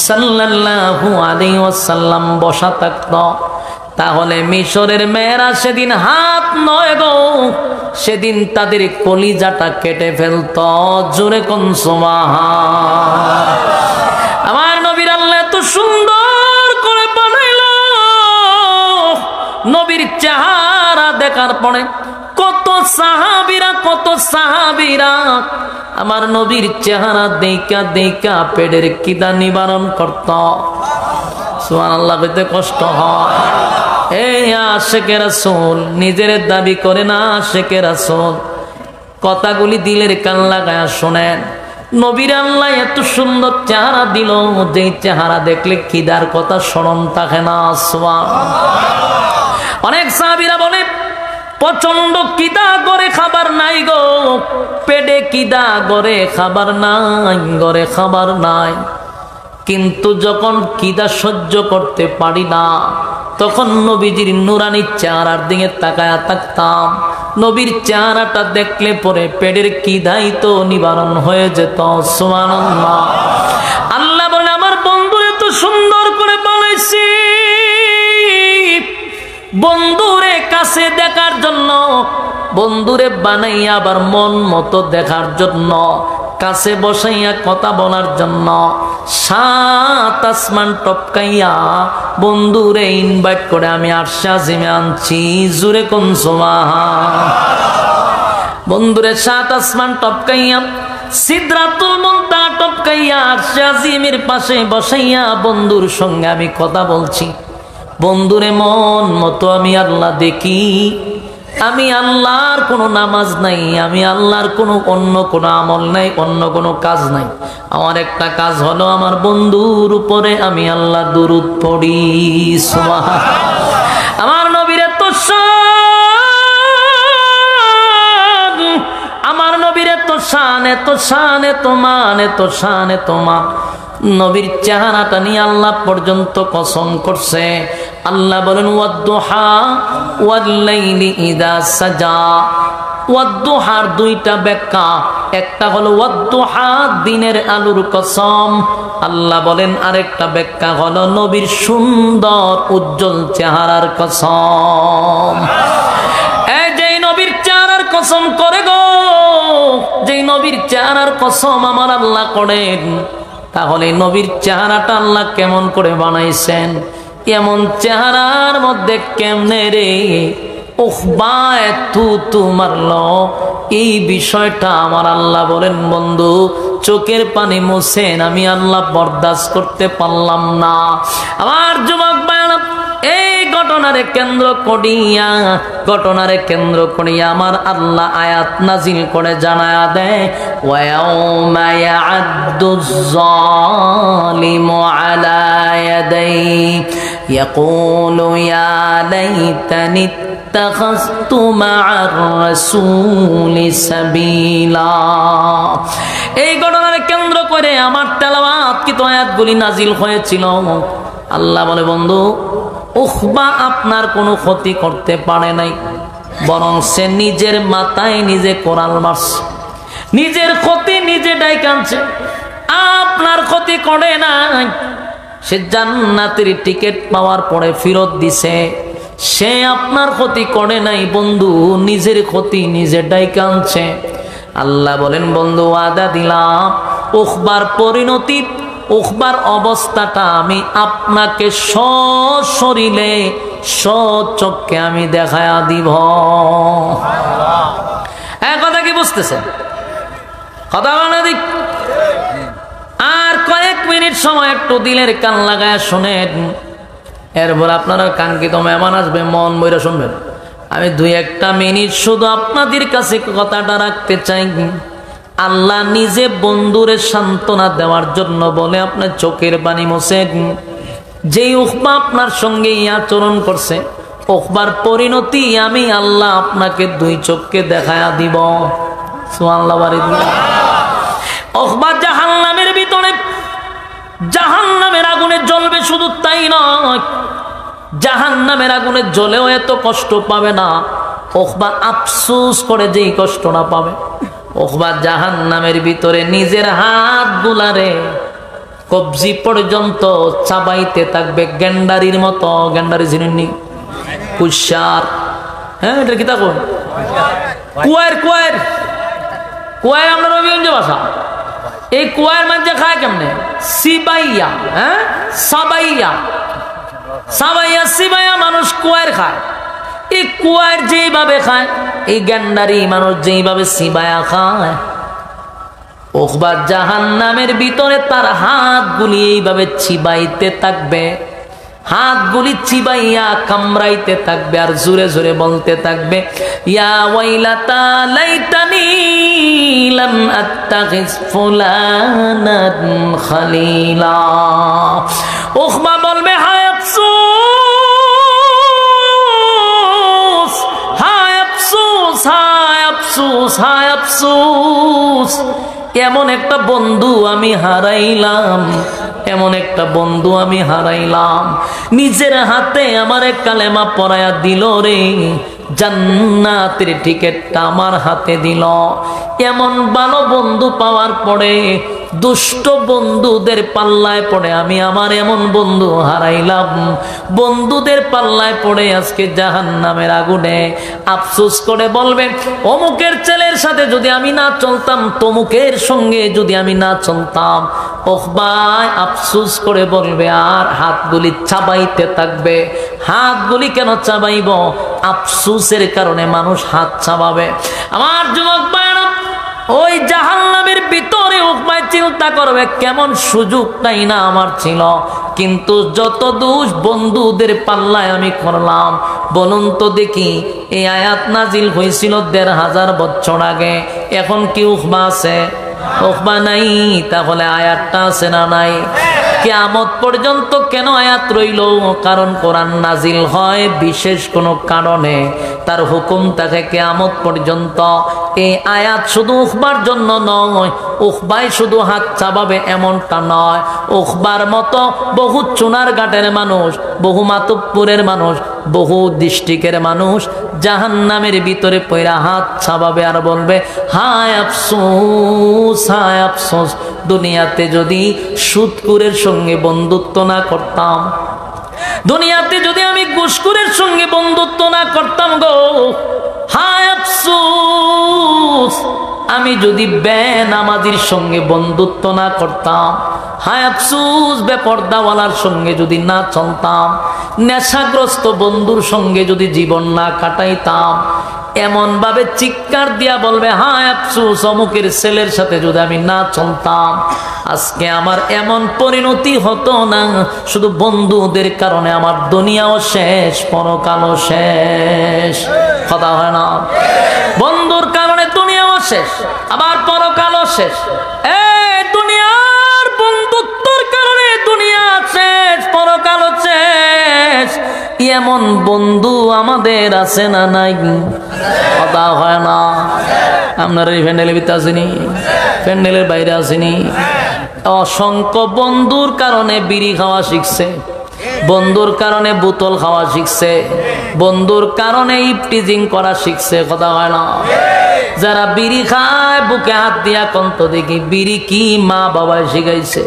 সাল্লাল্লাহু আলাইহি ওয়াসাল্লাম বসা থাকত, তাহলে মিশরের মেয়েরা সেদিন হাত নয় গো, সেদিন তাদের কলিজাটা কেটে ফেলত। জোরে কোন সুবহান। আমার নবীর আল্লাহ এত সুন্দর করে বানাইল, নবীর চেহারা দেখার পরে কত সাহাবীরা আমার নবীর চেহারা দেখা দেখা পেটের কিদা নিবারণ করত। সুবহানাল্লাহ বলতে কষ্ট হয়। এই আশিকে রাসূল নিজের দাবি করে না, আশিকে রাসূল কথাগুলি দিলের কান লাগায়া শোনেন। নবীর আল্লাহ এত সুন্দর চেহারা দিল, যেই চেহারা দেখলে খিদার কথা স্মরণ থাকে না। অনেক সাহাবীরা বলে, প্রচন্ড কিদা করে খাবার নাই গো, পেটে কিদা করে খাবার নাই, ঘরে খাবার নাই। কিন্তু যখন কিদা সহ্য করতে পারি না, তখন নবীজির নুরানি চেহারার দিকে তাকায়া থাকতাম। নবীর চেহারাটা দেখলে পরে পেটের খিদাই তো নিবারণ হয়ে যেত। সুবহানাল্লাহ। আল্লাহ বলে আমার বন্ধুরে তো সুন্দর করে বানাইছি, বন্ধুরে কাছে দেখার জন্য, বন্ধুরে বানাইয়া আবার মন মতো দেখার জন্য, কাছে বসাইয়া কথা বলার জন্য, 7 আসমান টপকাইয়া বন্ধুরে ইনভাইট করে আমি আরশে আজিমে আনছি। জুরে কোন সুবহান। বন্ধুরে 7 আসমান টপকাইয়া সিদরাতুল মুনতাহা টপকাইয়া আরশে আজিমের পাশে বসাইয়া বন্ধুর সঙ্গে আমি কথা বলছি। বন্ধুরে মন মতো আমি আল্লাহ দেখি। আমি আল্লাহর কোনো নামাজ নাই, আমি আল্লাহর কোনো অন্য কোনো আমল নাই, অন্য কোনো কাজ নাই। আমার একটা কাজ হলো আমার বন্ধুর উপরে আমি আল্লাহ দুরূদ পড়ি। সুবহানাল্লাহ। আমার নবীর এত শান, আমার নবীর এত শান, এত শান, এত মান, এত শান, এত মান। নবীর চেহারাটা নিয়ে আল্লাহ পর্যন্ত কসম করছে। আল্লাহ বলেন ওয়াদ্দুহা ওয়াল্লাইলি ইযা সাজা। ওয়াদ্দুহার 2টা ব্যাখ্যা, একটা হলো ওয়াদ্দুহা দিনের আলোর কসম, আল্লাহ বলেন আরেকটা ব্যাখ্যা হলো নবীর সুন্দর উজ্জ্বল চেহারার কসম। এই যেই নবীর চেহারার কসম করে গো, যেই নবীর চেহারার কসম আমার আল্লাহ করেন, তাহলে নবীর চেহারাটা আল্লাহ কেমন করে বানাইছেন? এমন চেহারার মধ্যে কেমনে রে উখবায় তু মারলো, এই বিষয়টা আমার আল্লাহ বলেন বন্ধু চোখের পানি মুছেন, আমি আল্লাহ বরদাস্ত করতে পারলাম না। আমার যুবক ভাইরা, এই ঘটনারে কেন্দ্র করিয়া আমার আল্লাহ আয়াত নাজিল করে জানায়া দেয় ওয়ায়াউমা ইয়া'আদ্দুজ যালিমু আলা ইয়াদাইহি ইয়াকুলু ইয়া লাইতানি ইত্তাখাযতু মা'আর রাসূলি সাবিলা। এই ঘটনারে কেন্দ্র করে আমার তেলাওয়াতকৃত আয়াতগুলি নাজিল হয়েছিল। আল্লাহ বলে বন্ধু উখবা আপনার কোনো ক্ষতি করতে পারে নাই, বরং সে নিজের মাথায় নিজে কোরাল মারছে, নিজের ক্ষতি নিজে ডাইকা আনছে, আপনার ক্ষতি করে নাই। সে জান্নাতের টিকিট পাওয়ার পরে ফেরত দিছে, সে আপনার ক্ষতি করে নাই বন্ধু, নিজের ক্ষতি নিজে ডাইকা আনছে। আল্লাহ বলেন বন্ধু ওয়াদা দিলাম উখবার পরিণতি, উখবার অবস্থাটা আমি আপনাকে সশরীরে সচক্ষে আমি দেখায়া দিব। কথা কি বুঝতেছেন? কথা বলে দিক। আর কয়েক মিনিট সময় একটু দিলের কান লাগায় শুনেন, এরপর আপনারা কাঙ্ক্ষিত মেহমান আসবে, মন বইরা শুনবেন। আমি 2-1 মিনিট শুধু আপনাদের কাছে কথাটা রাখতে চাই। আল্লাহ নিজে বন্ধুরে সান্ত্বনা দেওয়ার জন্য বলে আপনার চোখের পানি মোছেন। যেই উখবা আপনার সঙ্গে আচরণ করছে, উখবার পরিণতি আমি আল্লাহ আপনাকে 2 চোখকে দেখায়া দিব। সুবহানাল্লাহ। উখবা জাহান্নামের ভিতরে, জাহান্নামের আগুনে জ্বলবে, শুধু তাই নয়, জাহান্নামের আগুনে জ্বলেও এত কষ্ট পাবে না। উখবা আফসোস করে যেই কষ্টটা পাবে, উখবা জাহান্নামের ভিতরে নিজের হাত গুলারে কবজি পর্যন্ত চাবাইতে থাকবে গেন্ডারির মতো। গেন্ডারি চিনেননি? কুশার। হ্যাঁ, এটা কি থাকুন কুয়ার, কুয়ার, কুয়ার আমরা রবিগঞ্জ ভাষা। এই কুয়ার মাঝে খায় কেমনে? সিবাইয়া, হ্যাঁ সাবাইয়া, সাবাইয়া সিবাইয়া মানুষ কুয়ার খায়। এই কুয়ার যেইভাবে খায়, এই গেন্ডারি মানুষ যেইভাবে সিবায়া খায়, উখবা জাহান্নামের ভিতরে তার হাতগুলি এইভাবে চিবাইতে থাকবে, হাতগুলি চিবাইয়া কামড়াইতে থাকবে, আর জোরে জোরে বলতে থাকবে ইয়া ওয়াইলাতা লাইতানি লাম আত্তাখিজ ফুলানান খালিলা। উখবা বলবে হায় আফসোস, হায় আফসোস, হায় আফসোস, হায় আফসোস, এমন একটা বন্ধু আমি হারাইলাম, এমন একটা বন্ধু আমি হারাইলাম। নিজের হাতে আমারে কালেমা পড়ায়া দিল রে, জান্নাতের টিকেটটা আমার হাতে দিল। এমন ভালো বন্ধু পাওয়ার পরে দুষ্ট বন্ধুদের পাল্লায় পড়ে আমি আমার এমন বন্ধু হারাইলাম। বন্ধুদের পাল্লায় পড়ে আজকে জাহান্নামের আগুনে আফসোস করে বলবে, অমুকের ছেলের সাথে যদি আমি না চলতাম, তমুকের সঙ্গে যদি আমি না চলতাম। ওখবায় আফসোস করে বলবে আর হাতগুলি চাবাইতে থাকবে। হাতগুলি কেন চাবাইব? আফসোসের কারণে মানুষ হাত চাবাবে। আমার যুবক ভাইরা, ওই জাহান্নামের ভিতরে উকবায় চিন্তা করবে কেমন সুযোগটাই না আমার ছিল, কিন্তু যত দোষ বন্ধুদের পাল্লায় আমি করলাম। বলুন তো দেখি, এই আয়াত নাজিল হয়েছিল ১৫০০ বছর আগে, এখন কি উকবা আছে? উকবা নাই। তাহলে আয়াতটা আছে না নাই? কিয়ামত পর্যন্ত কেন আয়াত রইল? কারণ কোরআন নাজিল হয় বিশেষ কোনো কারণে, তার হুকুম থাকে কিয়ামত পর্যন্ত। এই আয়াত শুধু উখবার জন্য নয়, উখবাই শুধু হাত চাবাবে এমনটা নয়। উখবার মতো বহু চুনার ঘাটের মানুষ, বহু মাতুব্বরের মানুষ, বহু ডিস্ট্রিক্টের মানুষ জাহান্নামের ভিতরে পয়রা হাত চাবাবে আর বলবে, হায় আফসোস, হায় আফসোস, দুনিয়াতে যদি সুদখোরের সঙ্গে বন্ধুত্ব না করতাম, দুনিয়াতে যদি আমি ঘুষখোরের সঙ্গে বন্ধুত্ব না করতাম গো, হায় আফসোস, আমি যদি বেনামাজির সঙ্গে বন্ধুত্ব না করতাম, হায় আফসোস, বেপরদাওয়ালার সঙ্গে যদি না চলতাম, নেশাগ্রস্ত বন্ধুর সঙ্গে যদি জীবন না কাটাইতাম। এমন ভাবে চিৎকার দিয়া বলবে, হায় আফসোস, অমুকের ছেলের সাথে যদি আমি না চলতাম, আজকে আমার এমন পরিণতি হতো না। শুধু বন্ধুদের কারণে আমার দুনিয়াও শেষ, পরকালও শেষ। কথা হয় না? বন্ধুর কারণে দুনিয়াও শেষ, আবার পরকালও শেষ। দুনিয়ার বন্ধুত্বর কারণে দুনিয়া শেষ, পরকালও শেষ। এমন বন্ধু আমাদের আছে না নাই? কথা হয় না? আপনার এই প্যান্ডেলের ভিতরে আসেনি, প্যান্ডেলের বাইরে আসেনি। অসংখ্য বন্ধুর কারণে বিড়ি খাওয়া শিখছে, বন্ধুর কারণে বোতল খাওয়া শিখছে, বন্ধুর কারণে ইফটিজিং করা শিখছে। কথা হয় না? যারা বিড়ি খায় বুকে হাত দিয়া কন্ত দেখি, বিড়ি কি মা বাবায় শিখাইছে?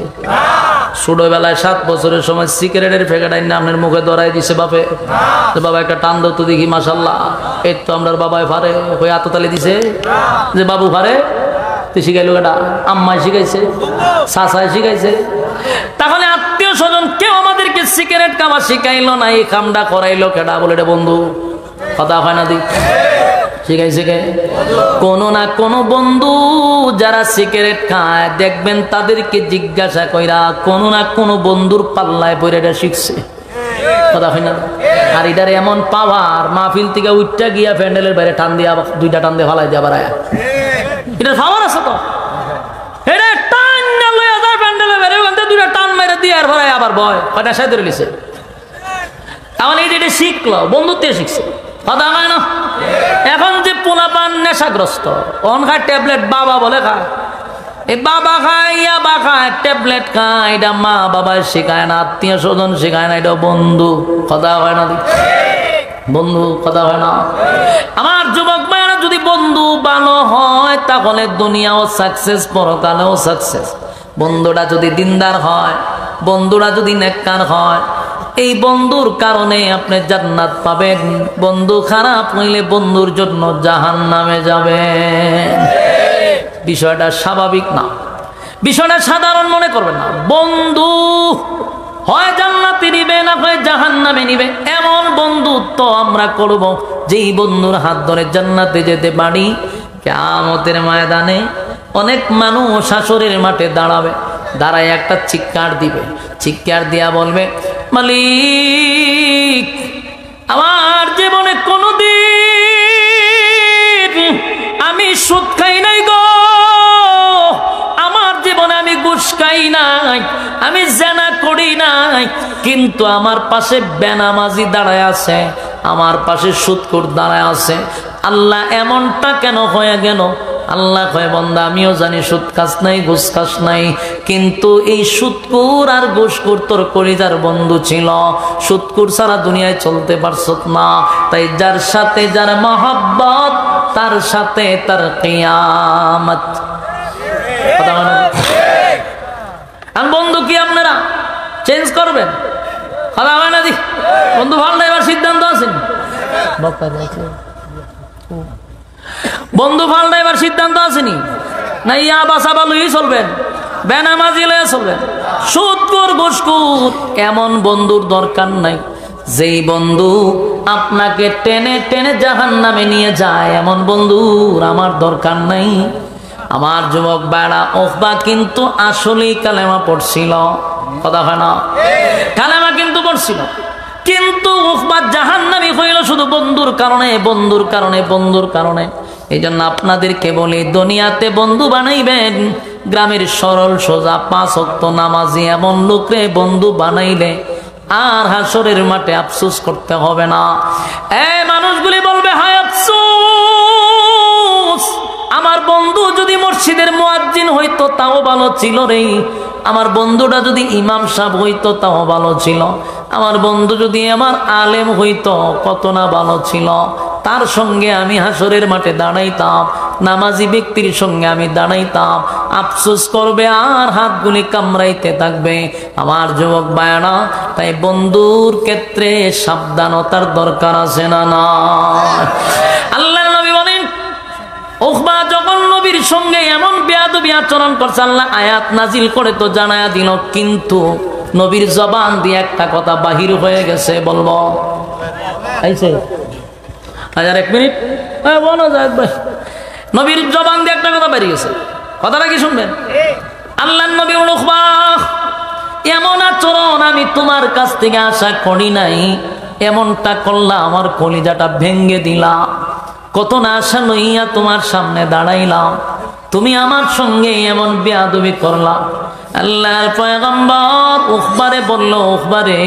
ছোটবেলায় 7 বছরের সময় সিগারেটের প্যাকেট আইনা আপনার মুখে ধরাই দিছে বাপে, বাবা একটা টান দাও তো দেখি, মাশাল্লাহ, এই তো আমরা বাবাই ফারে হয়ে আততালি দিছে যে বাবু ফারে। তুই শিখাইলো এটা? আম্মাই শিখাইছে, চাচাই শিখাইছে। তাহলে আত্মীয় স্বজন কেউ আমাদেরকে সিগারেট খাওয়া শিখাইলো না, এই কামটা করাইলো কেডা? বলে এটা বন্ধু। কথা হয় না? দিক শিখাইছে কে? কোনো না কোনো বন্ধু যারা সিগারেট খায় দেখবেন তাদেরকে জিজ্ঞাসা কইরা কোনো না কোনো বন্ধুর পাল্লায় পড়ে এটা শিখছে। কথা হয় না? আর এটার এমন পাওয়ার, মাহফিল থেকে উঠটা গিয়া প্যান্ডেলের বাইরে টান দিয়া 2টা টান দিয়ে ফালাই দিয়া বাড়ায়। এটার পাওয়ার আছে তো। এটা টান না লইয়া যায় প্যান্ডেলের বাইরে, ওখান থেকে 2টা টান মেরে দিয়ে আর ভরায় আবার ভয় কয়টা সাই ধরে লিছে। তাহলে এটা শিখলো, বন্ধুত্বে শিখছে। কথা হয় না? এখন যে পোলাপান নেশাগ্রস্ত, অন খায় ট্যাবলেট, বাবা বলে খায়, এই বাবা খায়, ইয়াবা খায়, ট্যাবলেট খায়, এটা মা বাবায় শেখায় না, আত্মীয় স্বজন শেখায় না, এটা বন্ধু। কথা হয় না? বন্ধু। কথা হয় না? আমার যুবক ভাইরা, যদি বন্ধু ভালো হয় তাহলে দুনিয়াও সাকসেস, পরকালেও সাকসেস। বন্ধুরা যদি দিনদার হয়, বন্ধুরা যদি নেককার হয়, এই বন্ধুর কারণে আপনি জান্নাত পাবেন। বন্ধু খারাপ হইলে বন্ধুর জন্য জাহান্নামে যাবেন। বিষয়টা স্বাভাবিক না, বিষয়টা সাধারণ মনে করবেন না। বন্ধু হয় জান্নাতে নিবে, না হয় জাহান্নামে নিবে। এমন বন্ধুত্ব আমরা করব যেই বন্ধুর হাত ধরে জান্নাতে যেতে পারি। কিয়ামতের ময়দানে অনেক মানুষ হাসরের মাঠে দাঁড়াবে, দাঁড়ায় একটা চিৎকার দিবে, চিৎকার দিয়া বলবে, মালিক, আমার জীবনে কোনদিন আমি সুদ খাই নাই গো, আমার জীবনে আমি ঘুষ খাই নাই, আমি জেনা করি নাই, কিন্তু আমার পাশে বেনামাজি দাঁড়ায় আছে, আমার পাশে সুদখোর দাঁড়ায় আছে। আল্লাহ, এমনটা কেন হয়ে গেল? আল্লাহ কয় বান্দা আমিও জানি সুদ খাস নাই ঘুষ খাস নাই, কিন্তু এই সুদকুর আর ঘুষখোর তোর কলিজার বন্ধু ছিল। সুদকুর ছাড়া দুনিয়ায় চলতে পারছত না, তাই যার সাথে যার মহব্বত তার সাথে তার কিয়ামত। কথা বলেন আর বন্ধু কি আপনারা চেঞ্জ করবেন? কথা হয় না দি বন্ধু ভালো এবার সিদ্ধান্ত আছেন, বন্ধু ফালটা এবার সিদ্ধান্ত আসেনি না, ইয়া বাসা লুই চলবেন, বেনামাজি লয়ে চলবেন, সুদখোর ঘুষখোর এমন বন্ধুর দরকার নাই। যেই বন্ধু আপনাকে টেনে টেনে জাহান্নামে নিয়ে যায়, এমন বন্ধুর আমার দরকার নাই। আমার যুবক ভাইরা, উকবা কিন্তু আসলেই কালেমা পড়ছিল। কথা হয় না? কালেমা কিন্তু পড়ছিল, কিন্তু উকবা জাহান্নামী হইল শুধু বন্ধুর কারণে, বন্ধুর কারণে, বন্ধুর কারণে। এই জন্য আপনাদেরকে বলি, দুনিয়াতে বন্ধু বানাইবেন গ্রামের সরল সোজা 5 ওয়াক্ত নামাজি এমন লোকরে বন্ধু বানাইলে আর হাসরের মাঠে আফসোস করতে হবে না। এই মানুষগুলি বলবে, হায় আফসোস, আমার বন্ধু যদি মসজিদের মুয়াজ্জিন হইতো তাও ভালো ছিল রে, আমার বন্ধুটা যদি ইমাম সাহেব হইতো তাও ভালো ছিল, আমার বন্ধু যদি আমার আলেম হইতো কত না ভালো ছিল, তার সঙ্গে আমি হাসরের মাঠে দাঁড়াইতাম, নামাজি ব্যক্তির সঙ্গে আমি দাঁড়াইতাম। আফসোস করবে আর হাতগুলি কামড়াইতে থাকবে আমার যুবক ভাইরা। তাই বন্ধুর ক্ষেত্রে সাবধানতার দরকার আছে না? না, আল্লাহর নবী বলেন, উকবা যখন নবীর সঙ্গে এমন বেয়াদবি আচরণ করছে, আল্লাহ আয়াত নাজিল করে তো জানায়া দিল, কিন্তু নবীর জবান দিয়ে একটা কথা বাহির হয়ে গেছে, বলবো আইছে হাজার 1 মিনিট বলো যায় ভাই, নবীর জবান দিয়ে একটা কথা বেরিয়ে গেছে, কথাটা কি শুনবেন? আল্লাহর নবী বলল, উকবা এমন আচরণ আমি তোমার কাছ থেকে আশা করি নাই, এমনটা করলা আমার কলিজাটা ভেঙ্গে দিলা, কত না আশা লইয়া তোমার সামনে দাঁড়াইলাম, তুমি আমার সঙ্গে এমন বেয়াদবি করলা। আল্লাহর পয়গম্বর উকবারে বলল, উকবারে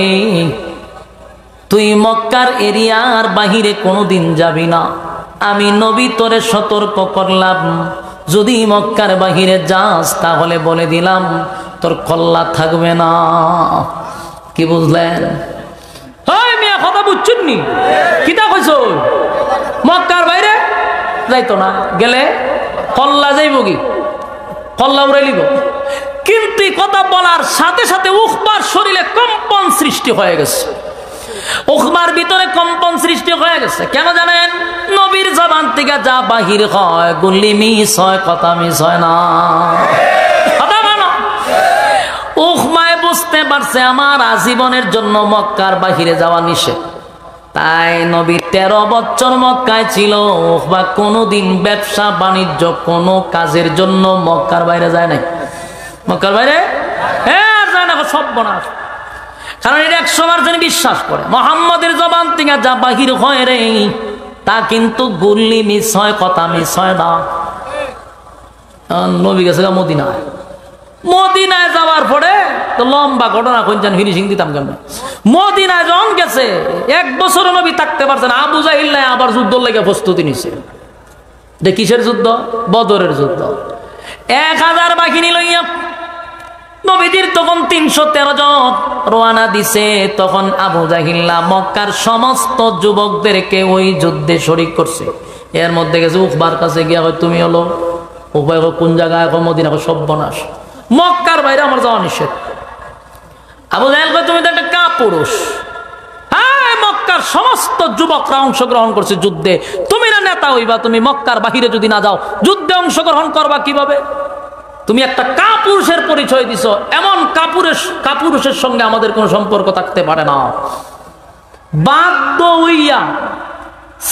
তুই মক্কার এরিয়ার বাহিরে কোনোদিন যাবি না, আমি নবী তোরে সতর্ক করলাম, যদি মক্কার বাহিরে যাস তাহলে বলে দিলাম তোর কল্লা থাকবে না। কি বুঝলেন? মিয়া কথা বুঝছেন নি? কিতা কইছ? মক্কার বাইরে যাইতো না, গেলে কল্লা যাইব, কি কল্লা উড়াই লিব। কিন্তু কথা বলার সাথে সাথে উকবার শরীরে কম্পন সৃষ্টি হয়ে গেছে, উকবার ভিতরে কম্পন সৃষ্টি হয়ে গেছে। কেন জানেন? নবীর জবান থেকে যা বাহির হয় গুলি মিস হয়, কথা মিস হয় না। কথা মানো, উকবায় বুঝতে পারছে আমার আজীবনের জন্য মক্কার বাহিরে যাওয়া নিষেধ। তাই নবী 13 বছর মক্কায় ছিল, উকবা কোনোদিন ব্যবসা বাণিজ্য কোনো কাজের জন্য মক্কার বাইরে যায় নাই। মক্কার বাইরে যায় না, সব বনাস। কারণ এটা 100 জন বিশ্বাস করে মুহাম্মাদের জবান থেকে যা বাহির হয় রে, তা কিন্তু গুল্লি মিস হয়, কথা মিস হয় না। নবী গেছে মদিনায়, মদিনায় যাওয়ার পরে তো লম্বা ঘটনা কোনজন ফিনিশিং দিতাম কেমন। মদিনায় যখন গেছে 1 বছর নবী থাকতে পারছেন, আবু জাহিল আবার যুদ্ধ লেগে প্রস্তুতি নিছে। যে কিসের যুদ্ধ? বদরের যুদ্ধ। 1000 বাহিনী লইয়া নবীজির তখন 313 জন রওনা দিছে। তখন আবু জাহিল্লা মক্কার সমস্ত যুবকদেরকে ওই যুদ্ধে শরীক করছে। এর মধ্যে গেছে উকবার কাছে গিয়া, তুমি হলো উকবা কোন জায়গায়? মদিনা। সর্বনাশ, মক্কার বাইরে আমার যাওয়া নিষেধ। আবু জাহেল কয়, তুমি তো একটা কাপুরুষ। হ্যাঁ, মক্কার সমস্ত যুবকরা অংশগ্রহণ করছে যুদ্ধে, তুমি না নেতা হইবা, তুমি মক্কার বাহিরে যদি না যাও যুদ্ধে অংশগ্রহণ করবা কিভাবে? তুমি একটা কাপুরুষের পরিচয় দিছ, এমন কাপুরুষের সঙ্গে আমাদের কোনো সম্পর্ক থাকতে পারে না। বাধ্য হইয়া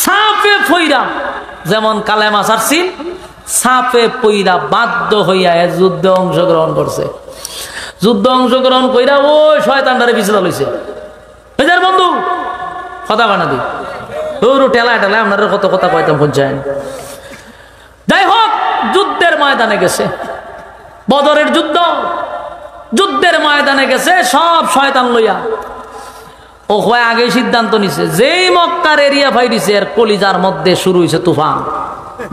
সাফে ফইরা, যেমন কালেমা ছাড়ছি, সাফে পইরা বাধ্য হইয়া যুদ্ধে অংশগ্রহণ করছে। যুদ্ধ অংশগ্রহণ কইরা ওই শয়তানটারে পিছলা লইছে। এদের বন্ধু কথা বানা দি ঠেলায় ঠেলায় আপনারা কত কথা কয়তাম পঞ্চায়েত। যাই হোক, যুদ্ধের ময়দানে গেছে, বদরের যুদ্ধ, যুদ্ধের ময়দানে গেছে সব শয়তান লইয়া। ও আগে সিদ্ধান্ত নিছে, যেই মক্কার এরিয়া ভাই দিছে এর কলিজার মধ্যে শুরু হয়েছে তুফান।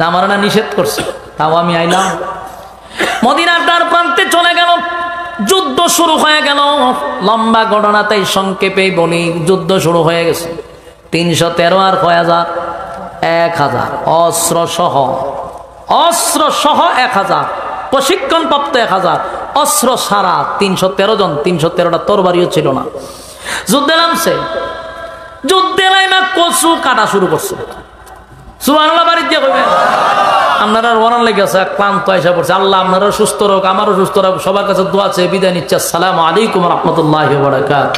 আমার না নিষেধ করছে, তাও আমি আইলাম। মদিনার দ্বার প্রান্তে চলে গেল, যুদ্ধ শুরু হয়ে গেল। লম্বা ঘটনা, তাই সংক্ষেপে বলি, যুদ্ধ শুরু হয়ে গেছে। 313 আর কয় হাজার? 1000 অস্ত্র সহ, অস্ত্র সহ 1000, প্রশিক্ষণপ্রাপ্ত 1000, অস্ত্র সারা 313 জন। 313টা তরবারিও ছিল না। যুদ্ধে নামছে, যুদ্ধে নাইমা কচু কাটা শুরু করছে। সুবহানাল্লাহ বাড়ি দিয়ে কইবেন। আপনারা ওয়ারান লেগে আছে, ক্লান্ত আইসা পড়ছে। আল্লাহ আপনারা সুস্থ রাখ, আমারও সুস্থ রাখ। সবার কাছে দোয়া চেয়ে বিদায় নিচ্ছে। আসসালামু আলাইকুম ওয়া রাহমাতুল্লাহি ওয়া বারাকাতুহু।